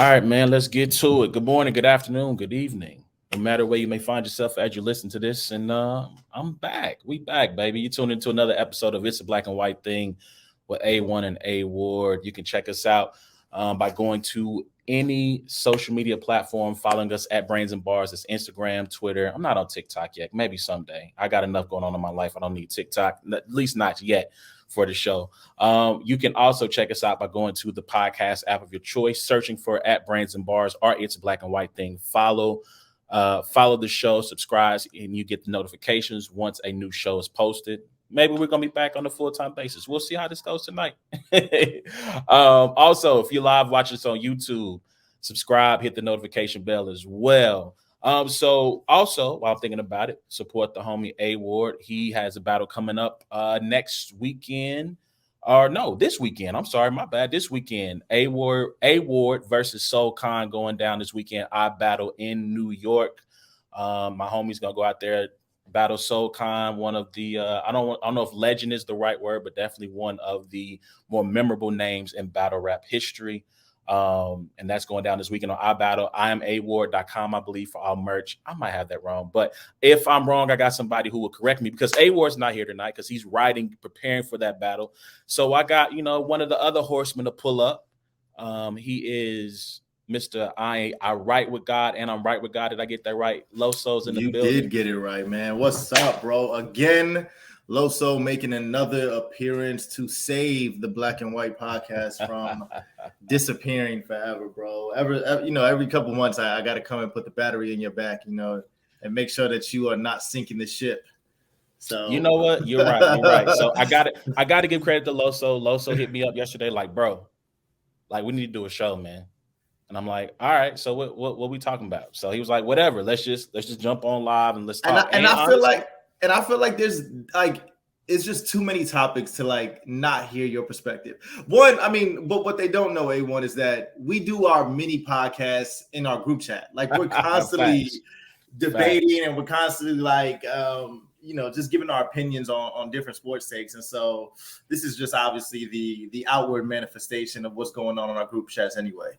right, man, let's get to it. Good morning, good afternoon, good evening. No matter where you may find yourself as you listen to this. And I'm back. We back, baby. You tuned into another episode of It's a Black and White Thing with A1 and A Ward. You can check us out by going to any social media platform, following us at Brains and Bars. It's Instagram, Twitter. I'm not on TikTok yet. Maybe someday. I got enough going on in my life. I don't need TikTok, at least not yet for the show. You can also check us out by going to the podcast app of your choice, searching for at Brains and Bars or It's a Black and White Thing. Follow the show, subscribe, and you get the notifications once a new show is posted. Maybe we're gonna be back on a full-time basis. We'll see how this goes tonight. Also, if you're live watching us on YouTube, subscribe, hit the notification bell as well. So also, while I'm thinking about it, support the homie A Ward. He has a battle coming up next weekend. Or no, this weekend. I'm sorry, my bad. This weekend, A Ward versus Soul Khan going down this weekend. I battle in New York. My homie's gonna go out there, battle Soul Khan, one of the I don't know if legend is the right word, but definitely one of the more memorable names in battle rap history. And that's going down this weekend on iBattle. IamAward.com, I believe, for our merch. I might have that wrong, but if I'm wrong, I got somebody who will correct me because A-Ward's not here tonight because he's writing, preparing for that battle. So I got, one of the other horsemen to pull up. He is Mr. I write with God and I'm right with God. Did I get that right? Loso's in the building. You did get it right, man. What's up, bro? Again, Loso making another appearance to save the Black and White podcast from disappearing forever, bro. Every couple months I got to come and put the battery in your back, and make sure that you are not sinking the ship. So you know what? You're right. So I got to give credit to Loso. Loso hit me up yesterday, like, bro, like we need to do a show, man. And I'm like, all right, so what we talking about? So he was like, whatever, let's just jump on live and let's talk. And I feel like there's like it's just too many topics to like not hear your perspective. One, I mean, but what they don't know, A1, is that we do our mini podcasts in our group chat. Like we're constantly debating and we're constantly like just giving our opinions on different sports takes. And so this is just obviously the outward manifestation of what's going on in our group chats anyway.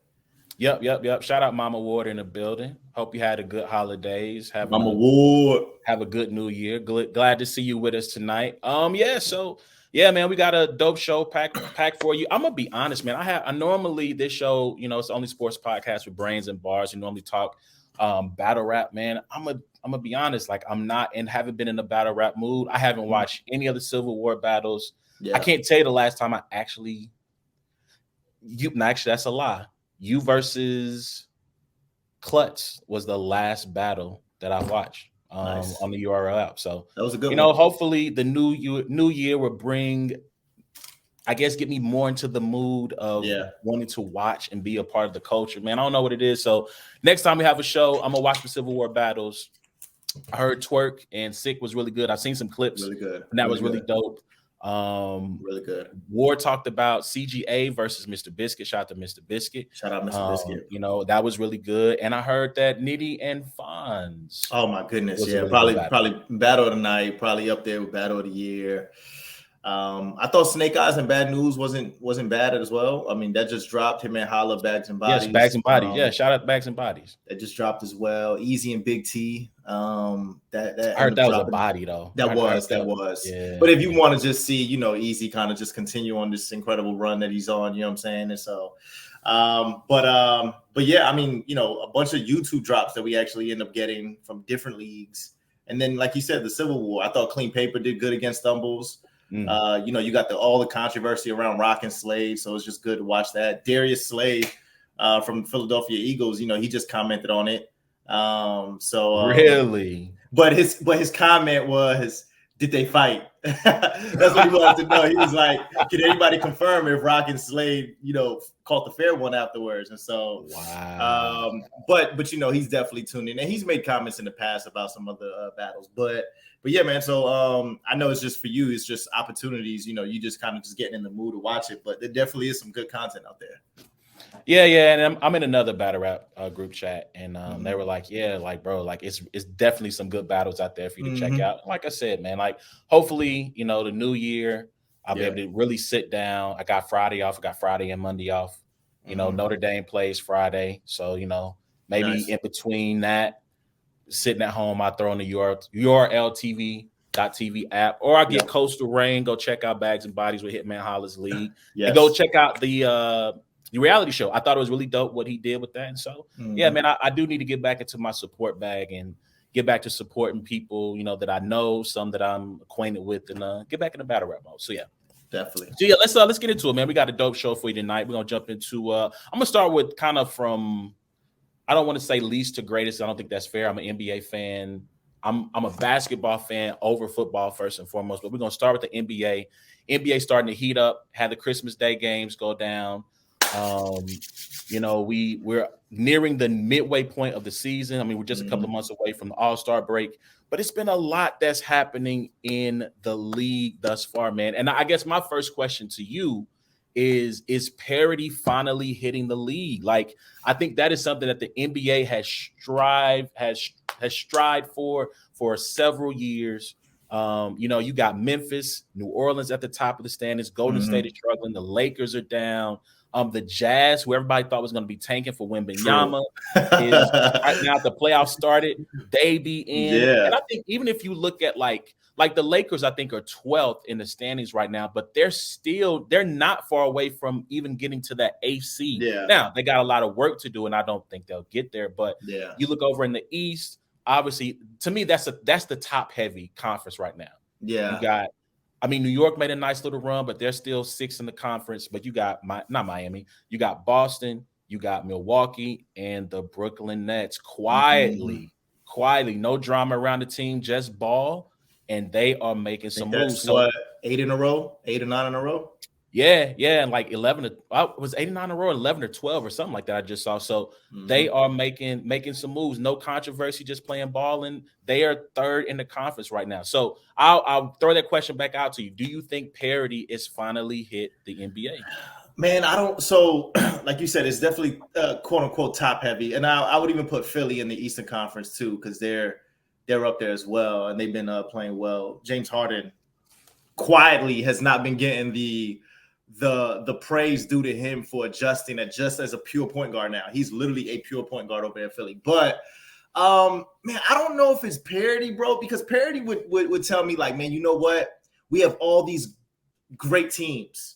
Yep. Shout out Mama Ward in the building. Hope you had a good holidays. Mama Ward. Have a good new year. Glad to see you with us tonight. Man, we got a dope show packed for you. I'm gonna be honest, man. I normally this show, it's the only sports podcast with Brains and Bars. You normally talk battle rap, man. I'm gonna be honest, like I'm not and haven't been in a battle rap mood. I haven't watched any of the Civil War battles. Yeah. I can't tell you the last time I actually that's a lie. You versus Klutz was the last battle that I watched on the URL app. So that was a good one. Hopefully the new year will bring, I guess, get me more into the mood of wanting to watch and be a part of the culture. Man, I don't know what it is. So next time we have a show, I'm gonna watch the Civil War battles. I heard Twerk and Sick was really good. I've seen some clips. Really good. And that was really dope. Really good. Ward talked about CGA versus Mr. Biscuit. Shout out to Mr. Biscuit. Shout out Mr. Biscuit. That was really good. And I heard that Nitty and Fonz. Oh my goodness, yeah, really probably battle of the night, probably up there with battle of the year. I thought Snake Eyes and Bad News wasn't bad as well. I mean, that just dropped. Him and Holla, Bags and Bodies. Yes, Bags and Bodies. Shout out to Bags and Bodies. That just dropped as well. Easy and Big T. I heard that was a body though. That was. Yeah. But if you want to just see, Easy kind of just continue on this incredible run that he's on, you know what I'm saying? And so, but yeah, I mean, a bunch of YouTube drops that we actually end up getting from different leagues. And then, like you said, the Civil War. I thought Clean Paper did good against Stumbles. You got all the controversy around Rock and Slade, so it's just good to watch that. Darius Slade from Philadelphia Eagles, he just commented on it. Really, but his comment was, did they fight? That's what he wanted to know. He was like, can anybody confirm if Rock and Slade, caught the fair one afterwards? And so, wow. But he's definitely tuned in, and he's made comments in the past about some other battles. But yeah, man. So I know it's just for you. It's just opportunities. You just kind of just getting in the mood to watch it. But there definitely is some good content out there. Yeah, and I'm in another battle rap group chat, and they were like, "Yeah, like bro, like it's definitely some good battles out there for you to check out." Like I said, man, like hopefully, the new year I'll be able to really sit down. I got Friday off. I got Friday and Monday off. You know, Notre Dame plays Friday, so maybe Nice. in between that, sitting at home, I throw on the URLTV.TV app, or I get Coastal Rain, go check out Bags and Bodies with Hitman Hollis League, and go check out the reality show. I thought it was really dope what he did with that. And so, yeah, man, I do need to get back into my support bag and get back to supporting people, that I know, some that I'm acquainted with, and get back in the battle rap mode. So, yeah. Definitely. So, yeah, let's get into it, man. We got a dope show for you tonight. We're going to jump into I'm going to start with kind of from, I don't want to say least to greatest. I don't think that's fair. I'm an NBA fan. I'm a basketball fan over football first and foremost, but we're going to start with the NBA. NBA starting to heat up, had the Christmas Day games go down. We're nearing the midway point of the season. I mean, we're just a couple of months away from the All-Star break, but it's been a lot that's happening in the league thus far, man. And I guess my first question to you is parity finally hitting the league? Like, I think that is something that the NBA has strived for several years. You got Memphis, New Orleans at the top of the standings. Golden State is struggling. The Lakers are down. The Jazz, who everybody thought was going to be tanking for Wembanyama, is right now the playoffs started. They be in. Yeah. And I think even if you look at like the Lakers, I think are 12th in the standings right now, but they're not far away from even getting to that eighth seed. Yeah. Now they got a lot of work to do, and I don't think they'll get there. But you look over in the East, obviously, to me, that's the top heavy conference right now. Yeah. You got, New York made a nice little run, but they're still 6th in the conference. But you got not Miami, you got Boston, you got Milwaukee, and the Brooklyn Nets quietly, no drama around the team, just ball, and they are making some moves. So 8 in a row, 8 or 9 in a row. Yeah, and like 11 was 8 or 9 in a row, 11 or 12 or something like that. I just saw. So they are making some moves. No controversy, just playing ball, and they are 3rd in the conference right now. So I'll throw that question back out to you. Do you think parity is finally hit the NBA? Man, I don't. So, like you said, it's definitely quote unquote top heavy, and I would even put Philly in the Eastern Conference too, because they're up there as well, and they've been playing well. James Harden quietly has not been getting the praise due to him for adjusting just as a pure point guard now. He's literally a pure point guard over there in Philly. But man, I don't know if it's parity, bro, because parity would tell me like, man, you know what? We have all these great teams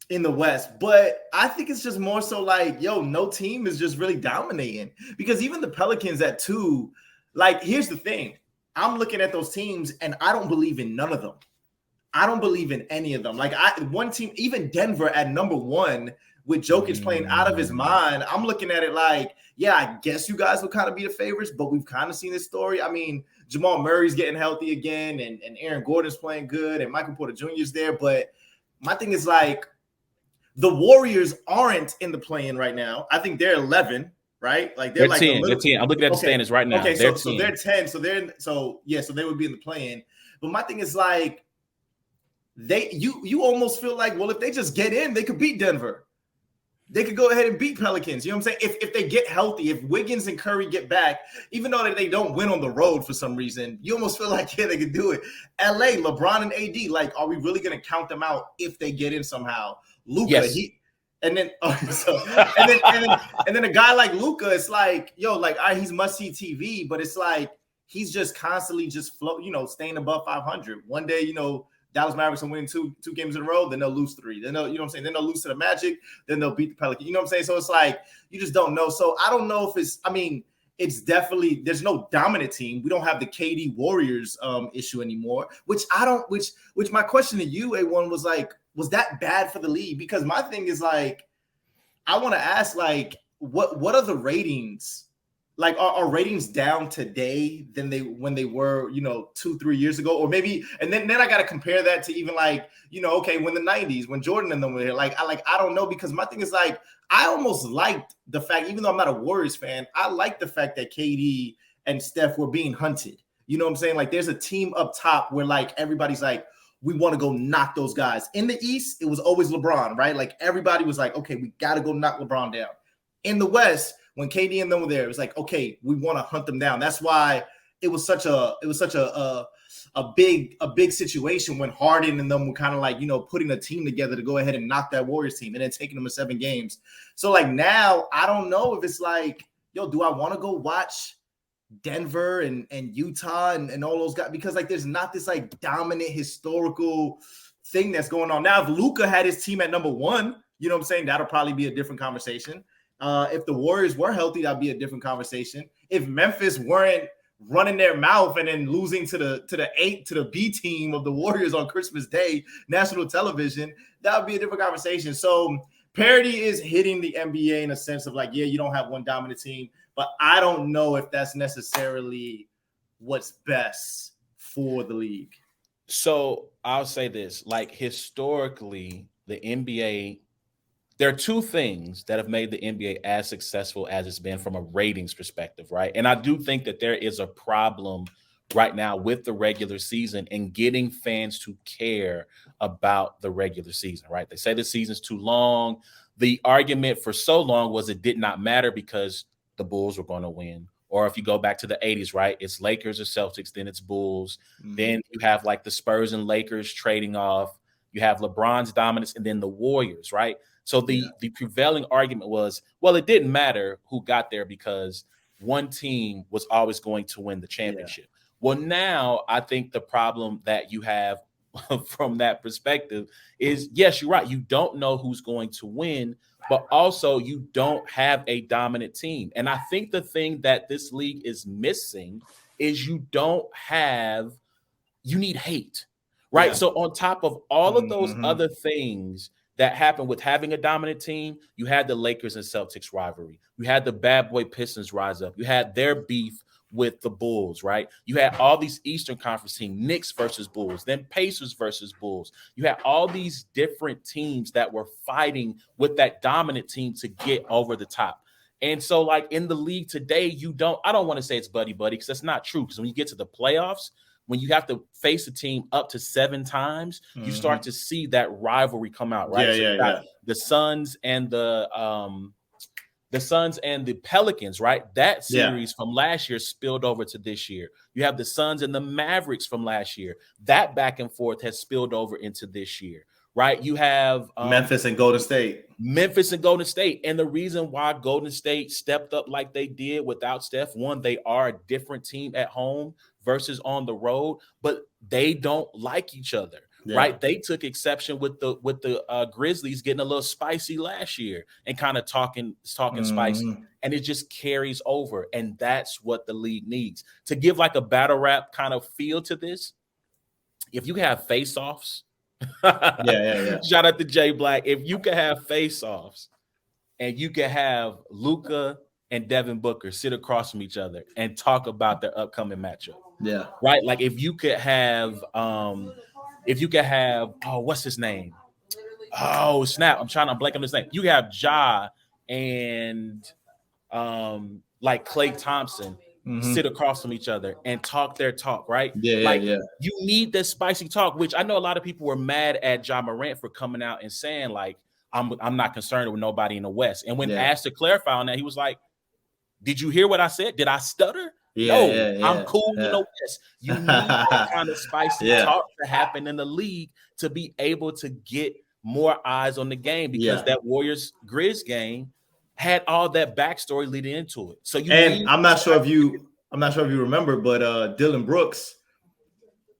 in the West, but I think it's just more so like, no team is just really dominating, because even the Pelicans at 2, like, here's the thing. I'm looking at those teams and I don't believe in none of them. I don't believe in any of them. Like, one team, even Denver at number 1 with Jokic playing out of his mind, I'm looking at it like, yeah, I guess you guys will kind of be the favorites, but we've kind of seen this story. I mean, Jamal Murray's getting healthy again, and Aaron Gordon's playing good, and Michael Porter Jr. is there. But my thing is like, the Warriors aren't in the play-in right now. I think they're 11, right? Like they're like 10. They're 10. I'm looking at the standings right now. Okay, they're so they're 10. So they would be in the play-in. But my thing is like, you almost feel like, well, if they just get in, they could beat Denver. They could go ahead and beat Pelicans. You know what I'm saying? If they get healthy, if Wiggins and Curry get back, even though they don't win on the road for some reason, you almost feel like, yeah, they could do it. LA, LeBron and AD, like, are we really going to count them out if they get in somehow? Luka, yes. And then a guy like Luka, it's like, he's must-see TV, but it's like he's just constantly just staying above 500. One day, Dallas Mavericks will win two games in a row, then they'll lose 3. Then they'll lose to the Magic, then they'll beat the Pelicans. You know what I'm saying? So it's like, you just don't know. So I don't know if it's definitely, there's no dominant team. We don't have the KD Warriors issue anymore, which my question to you, A1, was like, was that bad for the league? Because my thing is like, I want to ask, like, what are the ratings? Like, are ratings down today than when they were, 2-3 years ago? Or maybe, and then I got to compare that to even like, okay, when the 90s, when Jordan and them were here, I don't know, because my thing is like, I almost liked the fact, even though I'm not a Warriors fan, I like the fact that KD and Steph were being hunted. You know what I'm saying? Like, there's a team up top where like everybody's like, we want to go knock those guys. In the East, it was always LeBron, right? Like, everybody was like, okay, we got to go knock LeBron down. In the West, when KD and them were there, it was like, okay, we want to hunt them down. That's why it was such a big situation when Harden and them were kind of like, putting a team together to go ahead and knock that Warriors team and then taking them to 7 games. So like now I don't know if it's like, yo, do I want to go watch Denver and Utah and all those guys? Because like there's not this like dominant historical thing that's going on. Now, if Luka had his team at number 1, you know what I'm saying? That'll probably be a different conversation. If the Warriors were healthy, that'd be a different conversation. If Memphis weren't running their mouth and then losing to the B team of the Warriors on Christmas Day, national television, that would be a different conversation. So parity is hitting the NBA in a sense of like, yeah, you don't have one dominant team, but I don't know if that's necessarily what's best for the league. So I'll say this, like historically, the NBA, there are 2 things that have made the NBA as successful as it's been from a ratings perspective, right? And I do think that there is a problem right now with the regular season and getting fans to care about the regular season, right? They say the season's too long. The argument for so long was it did not matter because the Bulls were going to win. Or if you go back to the 80s, right, it's Lakers or Celtics, then it's Bulls. Mm-hmm. Then you have like the Spurs and Lakers trading off. You have LeBron's dominance and then the Warriors, right? So the prevailing argument was, well, it didn't matter who got there because one team was always going to win the championship. Yeah. Well, now I think the problem that you have from that perspective is, yes, you're right. You don't know who's going to win, but also you don't have a dominant team. And I think the thing that this league is missing is you need hate, right? Yeah. So on top of all of those other things that happened with having a dominant team, you had the Lakers and Celtics rivalry. You had the bad boy Pistons rise up. You had their beef with the Bulls, right? You had all these Eastern Conference teams, Knicks versus Bulls, then Pacers versus Bulls. You had all these different teams that were fighting with that dominant team to get over the top. And so like in the league today, I don't want to say it's buddy because that's not true. Because when you get to the playoffs, when you have to face a team up to 7 times, you start to see that rivalry come out, right? The Suns and the Pelicans, right? That series from last year spilled over to this year. You have the Suns and the Mavericks from last year. That back and forth has spilled over into this year, right? You have Memphis and Golden State. And the reason why Golden State stepped up like they did without Steph, one, they are a different team at home versus on the road, but they don't like each other. Yeah. Right, they took exception with the Grizzlies getting a little spicy last year and kind of talking spicy, and it just carries over, and that's what the league needs to give like a battle rap kind of feel to this. If you have face-offs, shout out to Jay Black. If you can have face-offs, and you can have Luka and Devin Booker sit across from each other and talk about their upcoming matchup, right? Like if you could have what's his name? Oh, snap. I'm blanking on his name. You have Ja and like Klay Thompson sit across from each other and talk their talk, right? You need this spicy talk, which I know a lot of people were mad at Ja Morant for coming out and saying, like, I'm not concerned with nobody in the West. And when asked to clarify on that, he was like, did you hear what I said? Did I stutter? I'm cool in the West. You need that kind of spicy talk to happen in the league to be able to get more eyes on the game, because that Warriors Grizz game had all that backstory leading into it. So I'm not sure if you remember, but Dylan Brooks,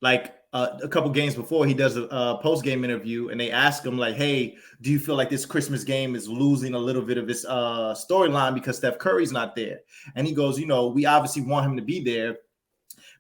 like a couple games before, he does a post-game interview, and they ask him like, hey, do you feel like this Christmas game is losing a little bit of its storyline because Steph Curry's not there? And he goes, we obviously want him to be there,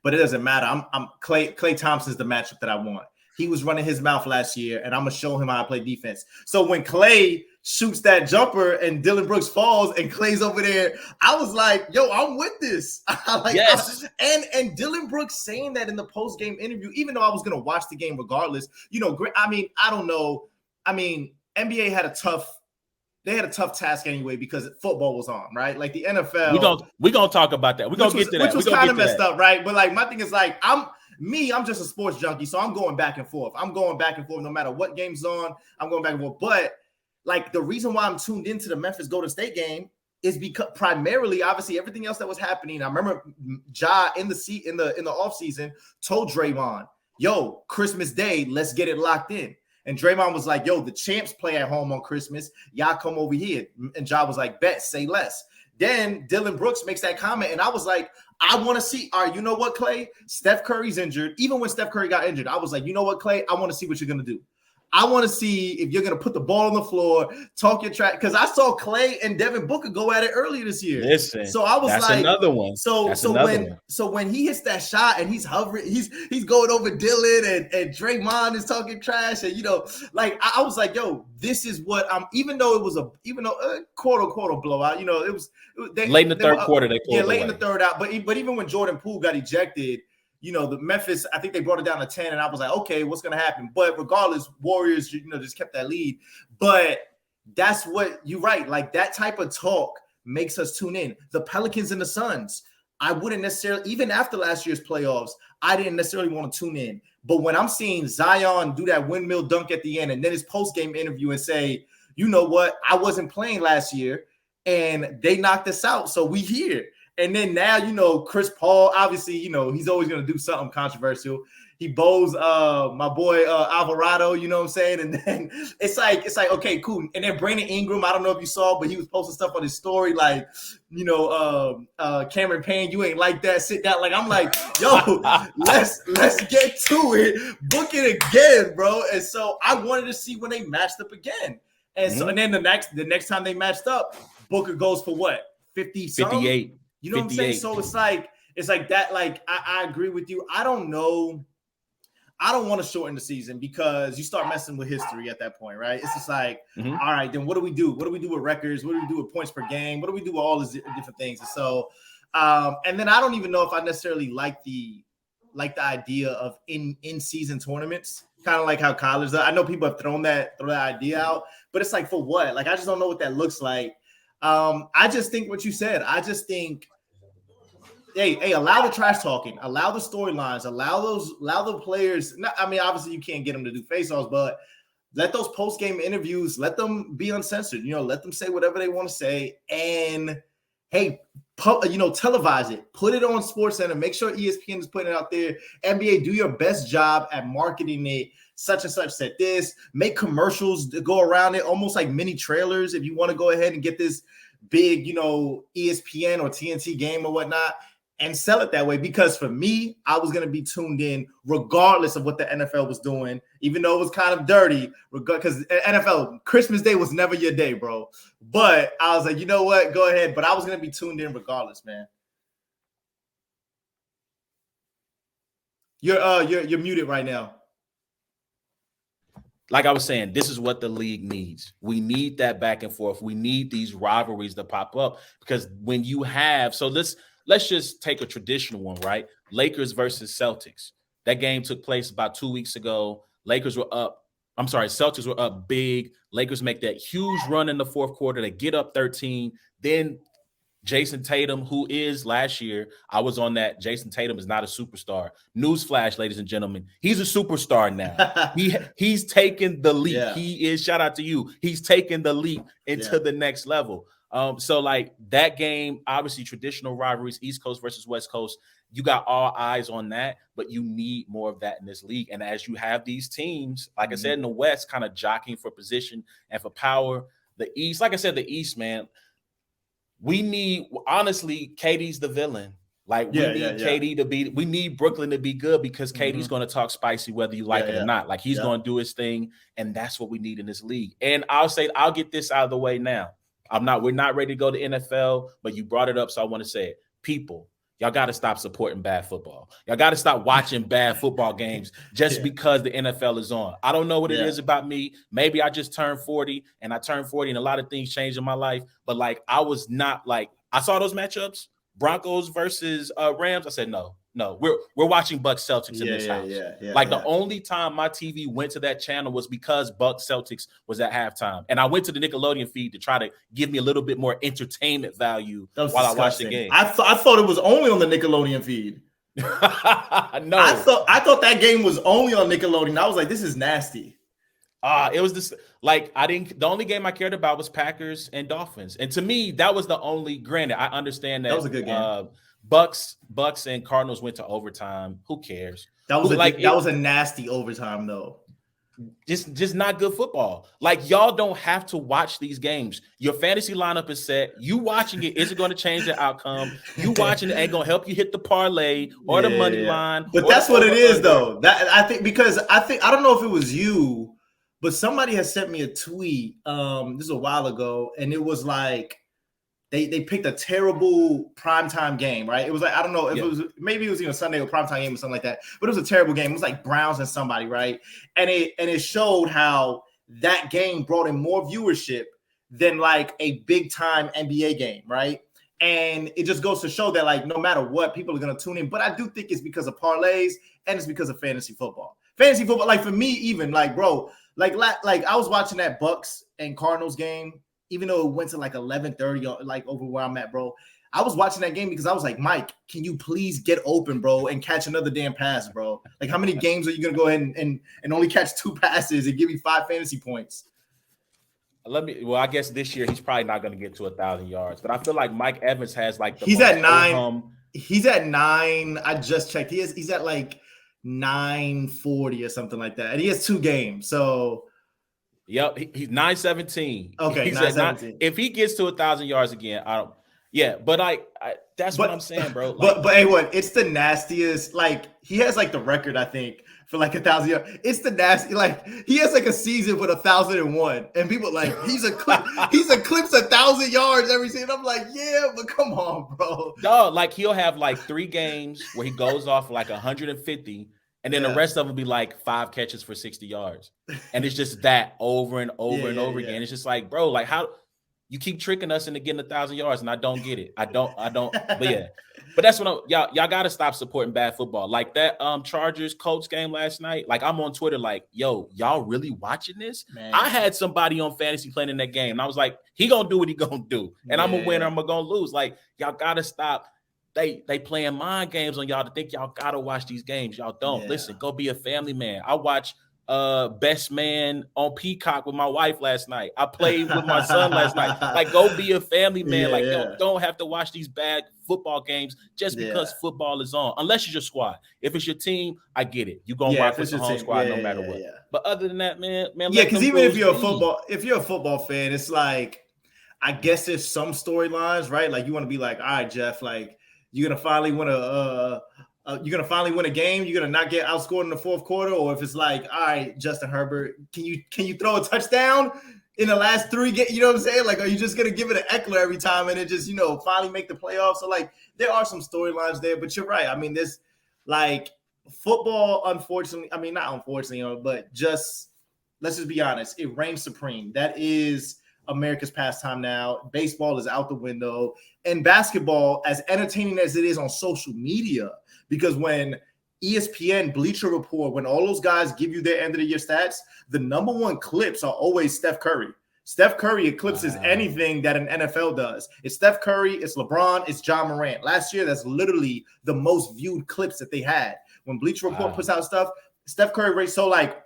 but it doesn't matter. I'm Klay Thompson's the matchup that I want. He was running his mouth last year, and I'm going to show him how I play defense. So when Klay shoots that jumper and Dylan Brooks falls and Klay's over there, I was like, yo, I'm with this. And Dylan Brooks saying that in the post-game interview, even though I was going to watch the game regardless, I don't know. I mean, NBA had a tough task anyway because football was on, right? Like the NFL. We're going to talk about that. We're going to get to that. Which was kind of messed up, right? But like my thing is like, I'm just a sports junkie, so I'm going back and forth. No matter what game's on, I'm going back and forth. But like the reason why I'm tuned into the Memphis Golden State game is because primarily, obviously, everything else that was happening. I remember Ja in the off season told Draymond, "Yo, Christmas Day, let's get it locked in." And Draymond was like, "Yo, the champs play at home on Christmas. Y'all come over here." And Ja was like, "Bet, say less." Then Dylan Brooks makes that comment, and I was like, I want to see. All right, you know what, Clay? Steph Curry's injured. Even when Steph Curry got injured, I was like, you know what, Clay? I want to see what you're going to do. I want to see if you're going to put the ball on the floor, talk your track. Because I saw Clay and Devin Booker go at it earlier this year. Listen, so I was that's like, another one. So when he hits that shot and he's hovering, he's going over Dylan and Draymond is talking trash, and like I was like, yo, this is what I'm. Even though quote unquote a blowout, it was late in the third quarter. They pulled late away. In the third out. But even when Jordan Poole got ejected. The Memphis, I think they brought it down to 10, and I was like, okay, what's going to happen? But regardless, Warriors, just kept that lead. But that's what you're right. Like that type of talk makes us tune in. The Pelicans and the Suns, I wouldn't necessarily, even after last year's playoffs, I didn't necessarily want to tune in. But when I'm seeing Zion do that windmill dunk at the end and then his post-game interview and say, you know what, I wasn't playing last year and they knocked us out, so we here. And then now, Chris Paul, obviously, he's always going to do something controversial. He bows my boy Alvarado, you know what I'm saying? And then it's like, okay, cool. And then Brandon Ingram, I don't know if you saw, but he was posting stuff on his story like, Cameron Payne, you ain't like that. Sit down. Like, I'm like, yo, let's get to it. Book it again, bro. And so I wanted to see when they matched up again. And so, and then the next time they matched up, Booker goes for what? 58. You know 58. What I'm saying? So it's like that. Like I agree with you. I don't know. I don't want to shorten the season because you start messing with history at that point, right? It's just like, all right, then what do we do? What do we do with records? What do we do with points per game? What do we do with all these different things? And so, and then I don't even know if I necessarily like the idea of in season tournaments, kind of like how college. I know people have thrown that idea out, but it's like for what? Like I just don't know what that looks like. I just think what you said. I just think, hey, allow the trash talking, allow the storylines, allow the players. I mean, obviously you can't get them to do face-offs, but let those post-game interviews, let them be uncensored. Let them say whatever they want to say, and hey, televise it, put it on SportsCenter, make sure ESPN is putting it out there. NBA, do your best job at marketing it. Such and such said this, make commercials to go around it, almost like mini trailers. If you want to go ahead and get this big, ESPN or TNT game or whatnot, and sell it that way. Because for me, I was going to be tuned in regardless of what the NFL was doing, even though it was kind of dirty, because NFL, Christmas Day was never your day, bro. But I was like, you know what? Go ahead. But I was going to be tuned in regardless, man. You're muted right now. Like I was saying, this is what the league needs. We need that back and forth. We need these rivalries to pop up because when you have, so let's just take a traditional one, right? Lakers versus Celtics. That game took place about 2 weeks ago. Celtics were up big. Lakers make that huge run in the fourth quarter. They get up 13. Then Jason Tatum, who is last year, I was on that. Jason Tatum is not a superstar. Newsflash, ladies and gentlemen, he's a superstar now. He's taken the leap. Yeah. He is. Shout out to you. He's taken the leap into the next level. So like that game, obviously traditional rivalries, East Coast versus West Coast. You got all eyes on that, but you need more of that in this league. And as you have these teams, like I said, in the West, kind of jockeying for position and for power. The East, like I said, the East, man. We need, honestly, KD's the villain. Like, we need KD to be, we need Brooklyn to be good because KD's going to talk spicy whether you like it or not. Like, he's going to do his thing, and that's what we need in this league. And I'll get this out of the way now. We're not ready to go to NFL, but you brought it up, so I want to say it. People, y'all got to stop supporting bad football. Y'all got to stop watching bad football games just because the NFL is on. I don't know what it is about me. Maybe I just turned 40 and a lot of things changed in my life. But like, I was not like, I saw those matchups, Broncos versus Rams. I said, no, we're watching Bucks Celtics in this house. The only time my TV went to that channel was because Bucks Celtics was at halftime. And I went to the Nickelodeon feed to try to give me a little bit more entertainment value while I watched the game. I thought it was only on the Nickelodeon feed. No. I thought that game was only on Nickelodeon. I was like, this is nasty. It was this like I didn't. The only game I cared about was Packers and Dolphins, and to me, that was the only. Granted, I understand That that was a good game. Bucks and Cardinals went to overtime. Who cares? That was It was a nasty overtime though. just not good football. Like y'all don't have to watch these games. Your fantasy lineup is set. You watching it isn't going to change the outcome. You watching it ain't going to help you hit the parlay or the money line. But that's what it is though. That I think because I don't know if it was you, but somebody has sent me a tweet this is a while ago, and it was like they picked a terrible primetime game, right? It was like, I don't know if it was, maybe it was Sunday or primetime game or something like that, but it was a terrible game. It was like Browns and somebody, right? And it showed how that game brought in more viewership than like a big time NBA game, right? And it just goes to show that like no matter what, people are gonna tune in. But I do think it's because of parlays and it's because of fantasy football. Fantasy football, like for me, even like bro, like I was watching that Bucks and Cardinals game. Even though it went to like 11:30, like over where I'm at, bro, I was watching that game because I was like, Mike, can you please get open, bro, and catch another damn pass, bro? Like, how many games are you gonna go ahead and only catch 2 passes and give me 5 fantasy points? I guess this year he's probably not going to get to 1,000 yards, but I feel like Mike Evans has like he's at 9. He's at 9. I just checked. He's at like 940 or something like that, and he has 2 games, so. Yep, he's 917. Okay, he's 917. If he gets to 1,000 yards again, I don't. Yeah, but that's what I'm saying, bro. Like, but hey, what? It's the nastiest. Like he has like the record, I think, for like 1,000 yards. It's the nasty. Like he has like a season with 1,001, and people like he's eclipsed 1,000 yards every season. I'm like, yeah, but come on, bro. No, like he'll have like 3 games where he goes off like 150. And then the rest of them be like 5 catches for 60 yards. And it's just that over and over and over again. It's just like, bro, like how you keep tricking us into getting 1,000 yards and I don't get it. I don't. But yeah, but that's what y'all got to stop supporting bad football. Like that Chargers Colts game last night. Like I'm on Twitter like, yo, y'all really watching this? Man. I had somebody on fantasy playing in that game. And I was like, he going to do what he going to do. And I'm a winner. I'm going to lose. Like y'all got to stop. They playing mind games on y'all to think y'all gotta watch these games. Y'all don't. Listen, go be a family man. I watched Best Man on Peacock with my wife last night. I played with my son last night. Like, go be a family man. Don't have to watch these bad football games just because football is on. Unless you're your squad. If it's your team, I get it. You're gonna rock with the home squad no matter what. But other than that, man. Yeah, because even if you're a football fan, it's like I guess there's some storylines, right? Like you want to be like, all right, Jeff, like. You're gonna finally win a game. You're gonna not get outscored in the fourth quarter, or if it's like, all right, Justin Herbert, can you throw a touchdown in the last 3 games? You know what I'm saying? Like, are you just gonna give it an Eckler every time and it just finally make the playoffs? So like, there are some storylines there, but you're right. I mean, this like football, unfortunately. I mean, not unfortunately, but just let's just be honest. It reigns supreme. That is America's pastime now. Baseball is out the window, and basketball, as entertaining as it is on social media, because when ESPN, Bleacher Report, when all those guys give you their end of the year stats, the number 1 clips are always Steph Curry. Steph Curry eclipses anything that an NFL does. It's Steph Curry, it's LeBron, it's John Morant. Last year, that's literally the most viewed clips that they had. When Bleacher Report puts out stuff, Steph Curry rates. So like,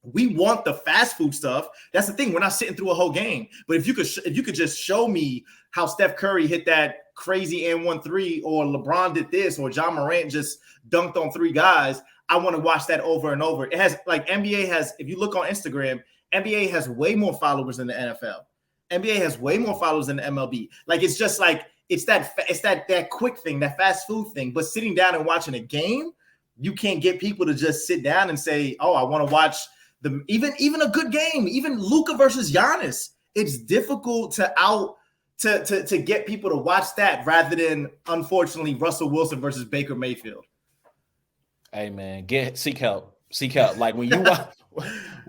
we want the fast food stuff. That's the thing. We're not sitting through a whole game. But if you could just show me how Steph Curry hit that crazy and 1-3, or LeBron did this, or John Morant just dunked on 3 guys, I want to watch that over and over. It has like NBA has. If you look on Instagram, NBA has way more followers than the NFL. NBA has way more followers than the MLB. Like it's just like it's that quick thing, that fast food thing. But sitting down and watching a game, you can't get people to just sit down and say, "Oh, I want to watch." Even a good game, even Luka versus Giannis, it's difficult to get people to watch that rather than, unfortunately, Russell Wilson versus Baker Mayfield. Hey man, seek help. Like when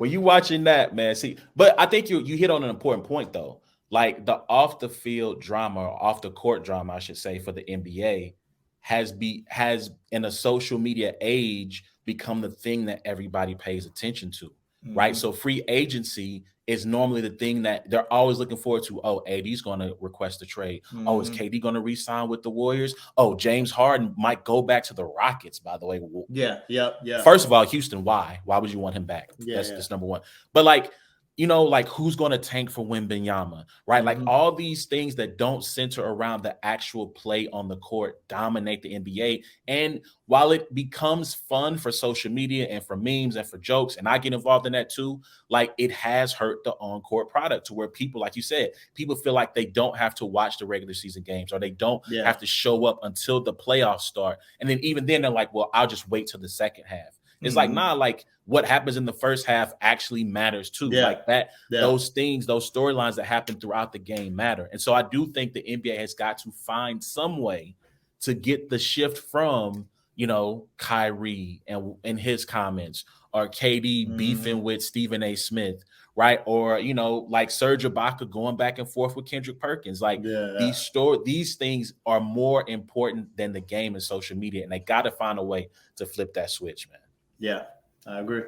you watching that, man. But I think you hit on an important point though. Like the off the field drama, or off the court drama, I should say, for the NBA has in a social media age become the thing that everybody pays attention to. right? So free agency is normally the thing that they're always looking forward to. Oh, AD's going to request a trade. Oh, is KD going to re-sign with the Warriors? Oh, James Harden might go back to the Rockets, by the way. Yeah. First of all, Houston, why? Why would you want him back? That's number one. But like, like who's going to tank for Wembanyama, right? Like all these things that don't center around the actual play on the court dominate the NBA. And while it becomes fun for social media and for memes and for jokes, and I get involved in that too, like it has hurt the on-court product to where people, like you said, people feel like they don't have to watch the regular season games or they don't have to show up until the playoffs start. And then even then they're like, well, I'll just wait till the second half. It's like, nah, like what happens in the first half actually matters too. Like that, those things, those storylines that happen throughout the game matter. And so I do think the NBA has got to find some way to get the shift from, Kyrie and his comments or KD beefing with Stephen A. Smith, right? Or, like Serge Ibaka going back and forth with Kendrick Perkins. Like these things are more important than the game and social media. And they got to find a way to flip that switch, man. Yeah, I agree.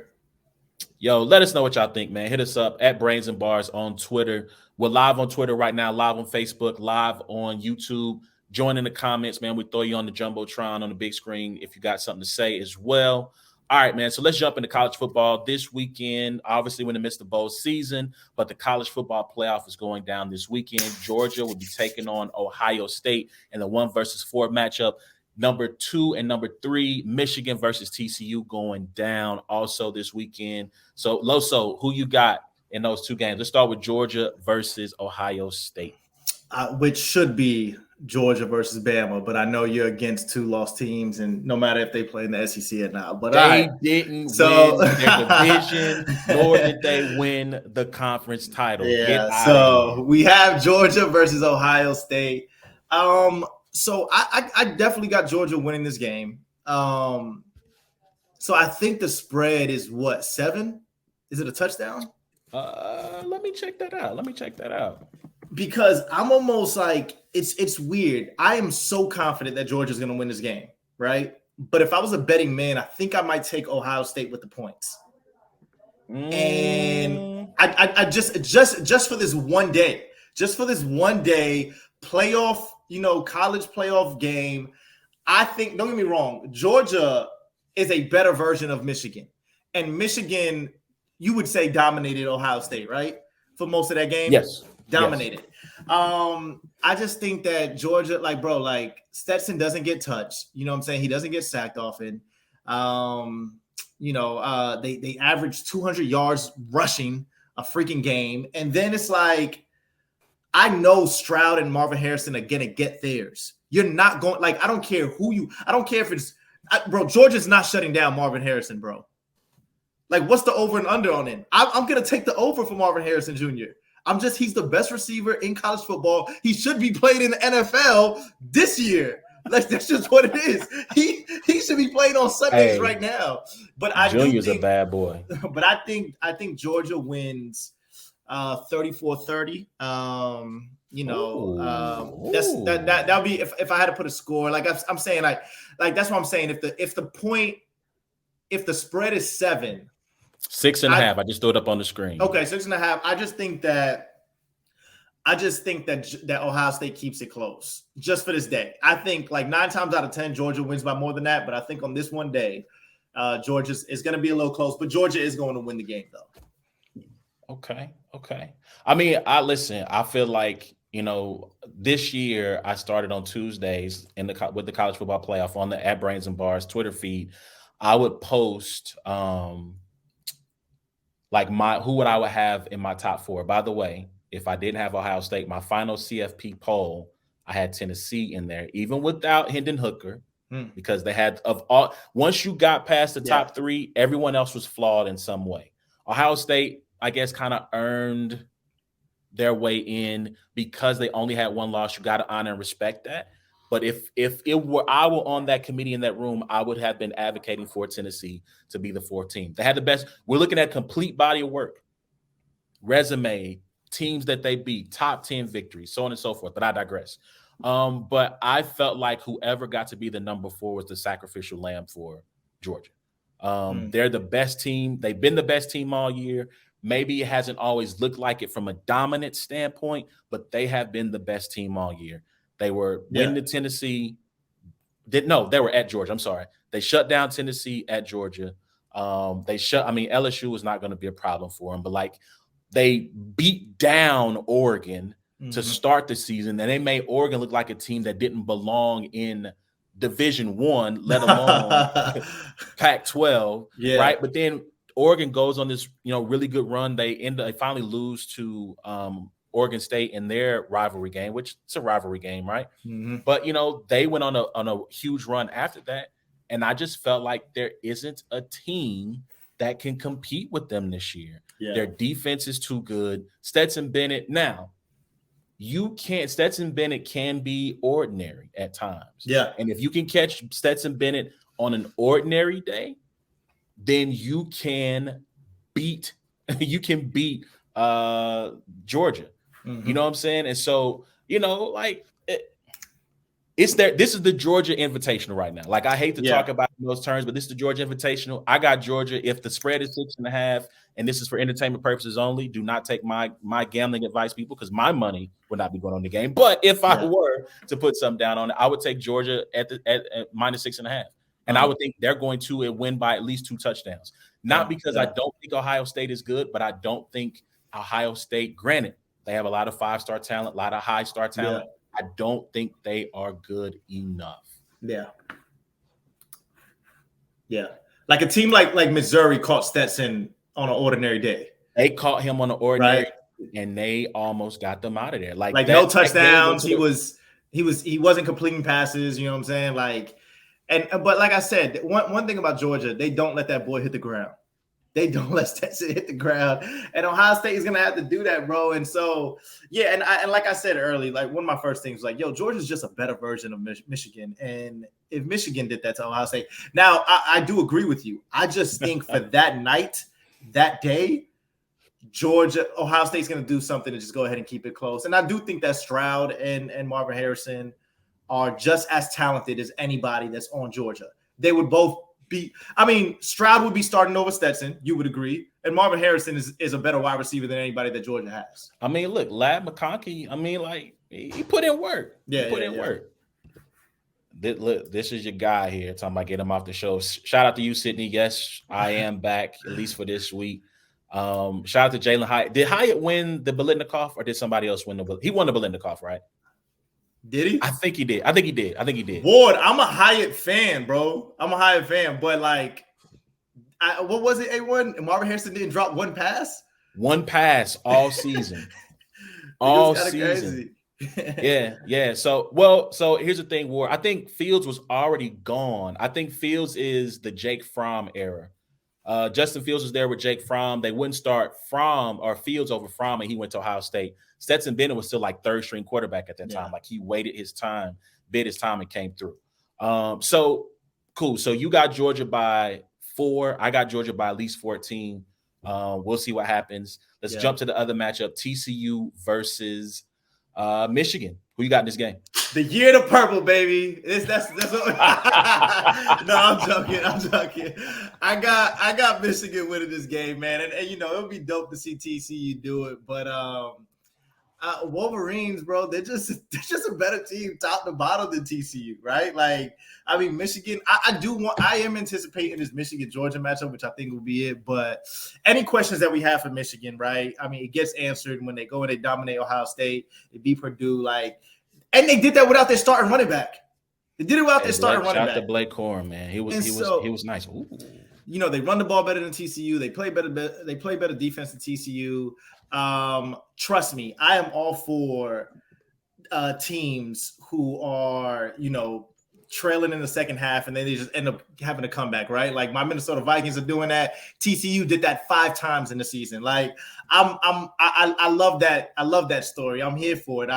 Yo, let us know what y'all think, man. Hit us up at Brains and Bars on Twitter. We're live on Twitter right now, live on Facebook, live on YouTube. Join in the comments, man. We throw you on the Jumbotron on the big screen if you got something to say as well. All right, man. So let's jump into college football this weekend. Obviously, we're in the midst of bowl season, but the college football playoff is going down this weekend. Georgia will be taking on Ohio State in the 1-4 matchup. Number 2 and number 3, Michigan versus TCU going down also this weekend. So, Loso, who you got in those two games? Let's start with Georgia versus Ohio State. Which should be Georgia versus Bama, but I know you're against 2 lost teams, and no matter if they play in the SEC or not. But they didn't win their division, nor did they win the conference title. Yeah, so we have Georgia versus Ohio State. So I definitely got Georgia winning this game. So I think the spread is what, 7? Is it a touchdown? Let me check that out. Because I'm almost like it's weird. I am so confident that Georgia's going to win this game, right? But if I was a betting man, I think I might take Ohio State with the points. And I just for this one day, playoff, college playoff game, I think, don't get me wrong, Georgia is a better version of Michigan. And Michigan, you would say, dominated Ohio State, right? For most of that game? Yes. Dominated. Yes. I just think that Georgia, Stetson doesn't get touched. You know what I'm saying? He doesn't get sacked often. They average 200 yards rushing a freaking game. And then it's like, I know Stroud and Marvin Harrison are going to get theirs. You're not going, I don't care if it's, Georgia's not shutting down Marvin Harrison, bro. What's the over and under on it? I'm going to take the over for Marvin Harrison Jr. He's the best receiver in college football. He should be playing in the NFL this year. That's just what it is. He should be playing on Sundays right now. But Junior's a bad boy. But I think Georgia wins 34-30. That'll be if I had to put a score. I'm saying that's what I'm saying. If the spread is 7. 6.5. I just threw it up on the screen. Okay, 6.5. I just think that Ohio State keeps it close just for this day. I think 9 times out of 10, Georgia wins by more than that. But I think on this one day, Georgia is going to be a little close. But Georgia is going to win the game, though. Okay. I mean, I feel like, this year I started on Tuesdays with the college football playoff on the at Brains and Bars Twitter feed. I would post who would I would have in my top 4. By the way, if I didn't have Ohio State, my final CFP poll, I had Tennessee in there, even without Hendon Hooker, because they had once you got past the top 3, everyone else was flawed in some way. Ohio State, I guess, kind of earned their way in because they only had 1 loss. You got to honor and respect that. But if I were on that committee in that room, I would have been advocating for Tennessee to be the 4th team. They had the best. We're looking at complete body of work, resume, teams that they beat, top 10 victories, so on and so forth. But I digress. But I felt like whoever got to be the number 4 was the sacrificial lamb for Georgia. They're the best team. They've been the best team all year. Maybe it hasn't always looked like it from a dominant standpoint, but they have been the best team all year. They were winning to Tennessee. They were at Georgia. I'm sorry. They shut down Tennessee at Georgia. LSU was not going to be a problem for them, but like they beat down Oregon to start the season, and they made Oregon look like a team that didn't belong in Division I, let alone Pac-12, right? But then Oregon goes on this, really good run. They finally lose to Oregon State in their rivalry game, which it's a rivalry game, right? But they went on a huge run after that, and I just felt like there isn't a team that can compete with them this year. Their defense is too good. Stetson Bennett can be ordinary at times. And if you can catch Stetson Bennett on an ordinary day, then you can beat Georgia. You know what I'm saying? And so, it's there. This is the Georgia Invitational right now. Like, I hate to talk about those terms, but this is the Georgia Invitational. I got Georgia. If the spread is 6.5, and this is for entertainment purposes only, do not take my gambling advice, people, because my money would not be going on the game. But if I were to put something down on it, I would take Georgia at minus 6.5. And I would think they're going to win by at least 2 touchdowns. Not because I don't think Ohio State is good, but I don't think Ohio State, granted, they have a lot of 5-star talent, a lot of high-star talent. I don't think they are good enough. Like a team like Missouri caught Stetson on an ordinary day. They caught him on an ordinary day, and they almost got them out of there. Like no touchdowns. He wasn't completing passes. You know what I'm saying? But like I said, one thing about Georgia, they don't let that boy hit the ground. They don't let Stetson hit the ground, and Ohio State is gonna have to do that, bro. And so, and like I said early, like one of my first things was like, Georgia's just a better version of Michigan. And if Michigan did that to Ohio State, now I do agree with you. I just think for that night, that day, Ohio State's gonna do something to just go ahead and keep it close. And I do think that Stroud and Marvin Harrison are just as talented as anybody that's on Georgia. They would both Stroud would be starting over Stetson, you would agree. And Marvin Harrison is a better wide receiver than anybody that Georgia has. Look, Lad McConkey, he put in work. He put in work. Look, this is your guy here talking about getting him off the show. Shout out to you, Sydney. Yes, I am back, at least for this week. Shout out to Jalen Hyatt. Did Hyatt win the Biletnikoff, or did somebody else win he won the Biletnikoff, right? Did he? I think he did. Ward, I'm a Hyatt fan, bro. But what was it? A1? Marvin Harrison didn't drop one pass? One pass all season. all season. Yeah. So here's the thing, Ward. I think Fields was already gone. I think Fields is the Jake Fromm era. Justin Fields was there with Jake Fromm. They wouldn't start Fromm or Fields over Fromm, and he went to Ohio State. Stetson Bennett was still like third-string quarterback at that time. Like, he waited his time, bid his time, and came through. So cool. So you got Georgia by 4. I got Georgia by at least 14. We'll see what happens. Let's jump to the other matchup: TCU versus Michigan. Who you got in this game? The year of the purple, baby. That's what... No, I'm joking. I got Michigan winning this game, man. And it would be dope to see TCU do it. But Wolverines, bro, they're just a better team top to bottom than TCU, right? Michigan, I am anticipating this Michigan-Georgia matchup, which I think will be it. But any questions that we have for Michigan, right? It gets answered when they go and they dominate Ohio State. They beat Purdue, and they did that without their starting running back. They did it without their starting running back. Shout out to Blake Corum, man. He was nice. Ooh. They run the ball better than TCU. They play better defense than TCU. Trust me, I am all for teams who are, trailing in the second half and then they just end up having a comeback, right? Like my Minnesota Vikings are doing that. TCU did that 5 times in the season. I love that. I love that story. I'm here for it.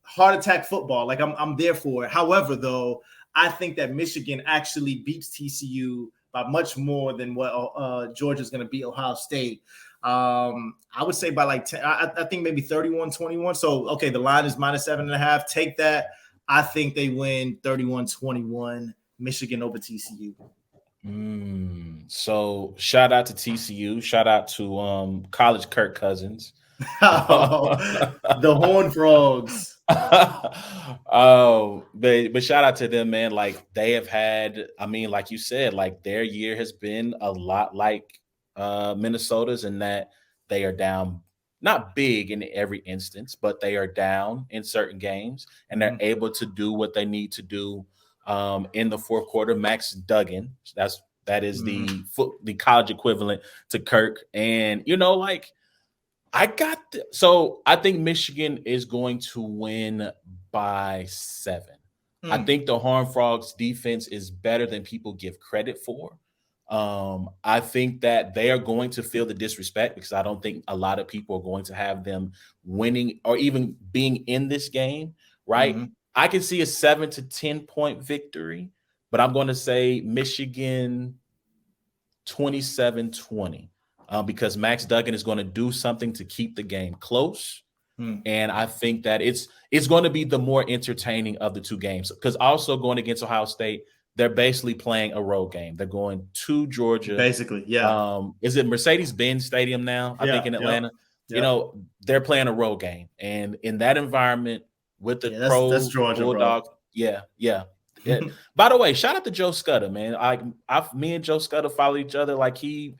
Heart attack football. I'm there for it. However, though, I think that Michigan actually beats TCU by much more than what Georgia's going to beat Ohio State. I would say by 10. I think maybe 31-21. So, okay, the line is minus 7.5. Take that. I think they win 31-21, Michigan over TCU. So shout out to TCU. Shout out to college Kirk Cousins. Oh, the Horn Frogs. Oh, but shout out to them, man. Like they have had, I mean, like you said, like their year has been a lot like Minnesota's in that they are down, not big in every instance, but they are down in certain games and they're Mhm. able to do what they need to do in the fourth quarter. Max Duggan, that is Mhm. the college equivalent to Kirk, and like so I think Michigan is going to win by 7. I Mm. think the Horned Frogs defense is better than people give credit for. I think that they are going to feel the disrespect because I don't think a lot of people are going to have them winning or even being in this game, right? Mhm. I can see a 7 to 10 point victory, but I'm going to say Michigan 27-20, because Max Duggan is going to do something to keep the game close. Mm. And I think that it's going to be the more entertaining of the two games because also going against Ohio State, they're basically playing a road game. They're going to Georgia. Basically, yeah. Is it Mercedes-Benz Stadium now? I think Yeah. in Yep. Atlanta. Yep. They're playing a road game, and in that environment with the Yeah, that's pro Georgia, bro. Bulldogs, yeah. By the way, shout out to Joe Scudder, man. Me and Joe Scudder follow each other. Like he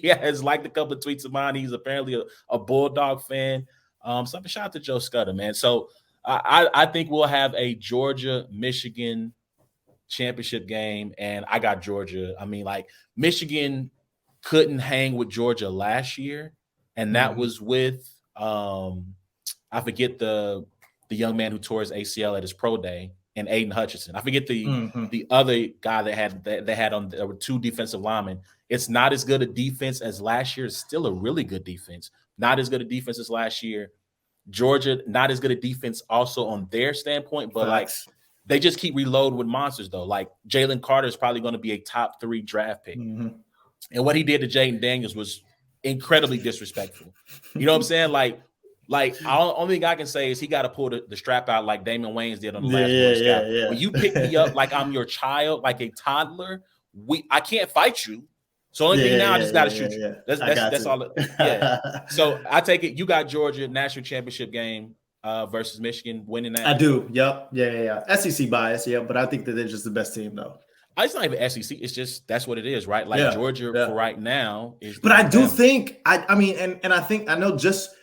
has liked a couple of tweets of mine. He's apparently a Bulldog fan. So shout out to Joe Scudder, man. So I think we'll have a Georgia Michigan championship game, and I got Georgia. I mean, like Michigan couldn't hang with Georgia last year, and that Mhm. was with I forget the young man who tore his ACL at his pro day, and Aiden Hutchinson. I forget Mhm. the other guy that had on there were two defensive linemen. It's not as good a defense as last year. It's still a really good defense. Not as good a defense as last year. Georgia, not as good a defense also on their standpoint, but like Facts. they just keep reloading with monsters though. Like Jalen Carter is probably going to be a top 3 draft pick. Mhm. And what he did to Jaden Daniels was incredibly disrespectful. You know what I'm saying? Like only thing I can say is he got to pull the strap out like Damon Wayans did on the last Boy Scout. When you pick me up like I'm your child, like a toddler, I can't fight you. So only thing now I just got to shoot you. I got That's all. Yeah. So I take it you got Georgia national championship game versus Michigan winning I that. do. Yep. Yeah. SEC bias. Yeah, but I think that they're just the best team, though. It's not even SEC. It's just that's what it is, right? Like Yeah. Georgia Yeah. for right now is But I do Bama. think I mean, and I think I know just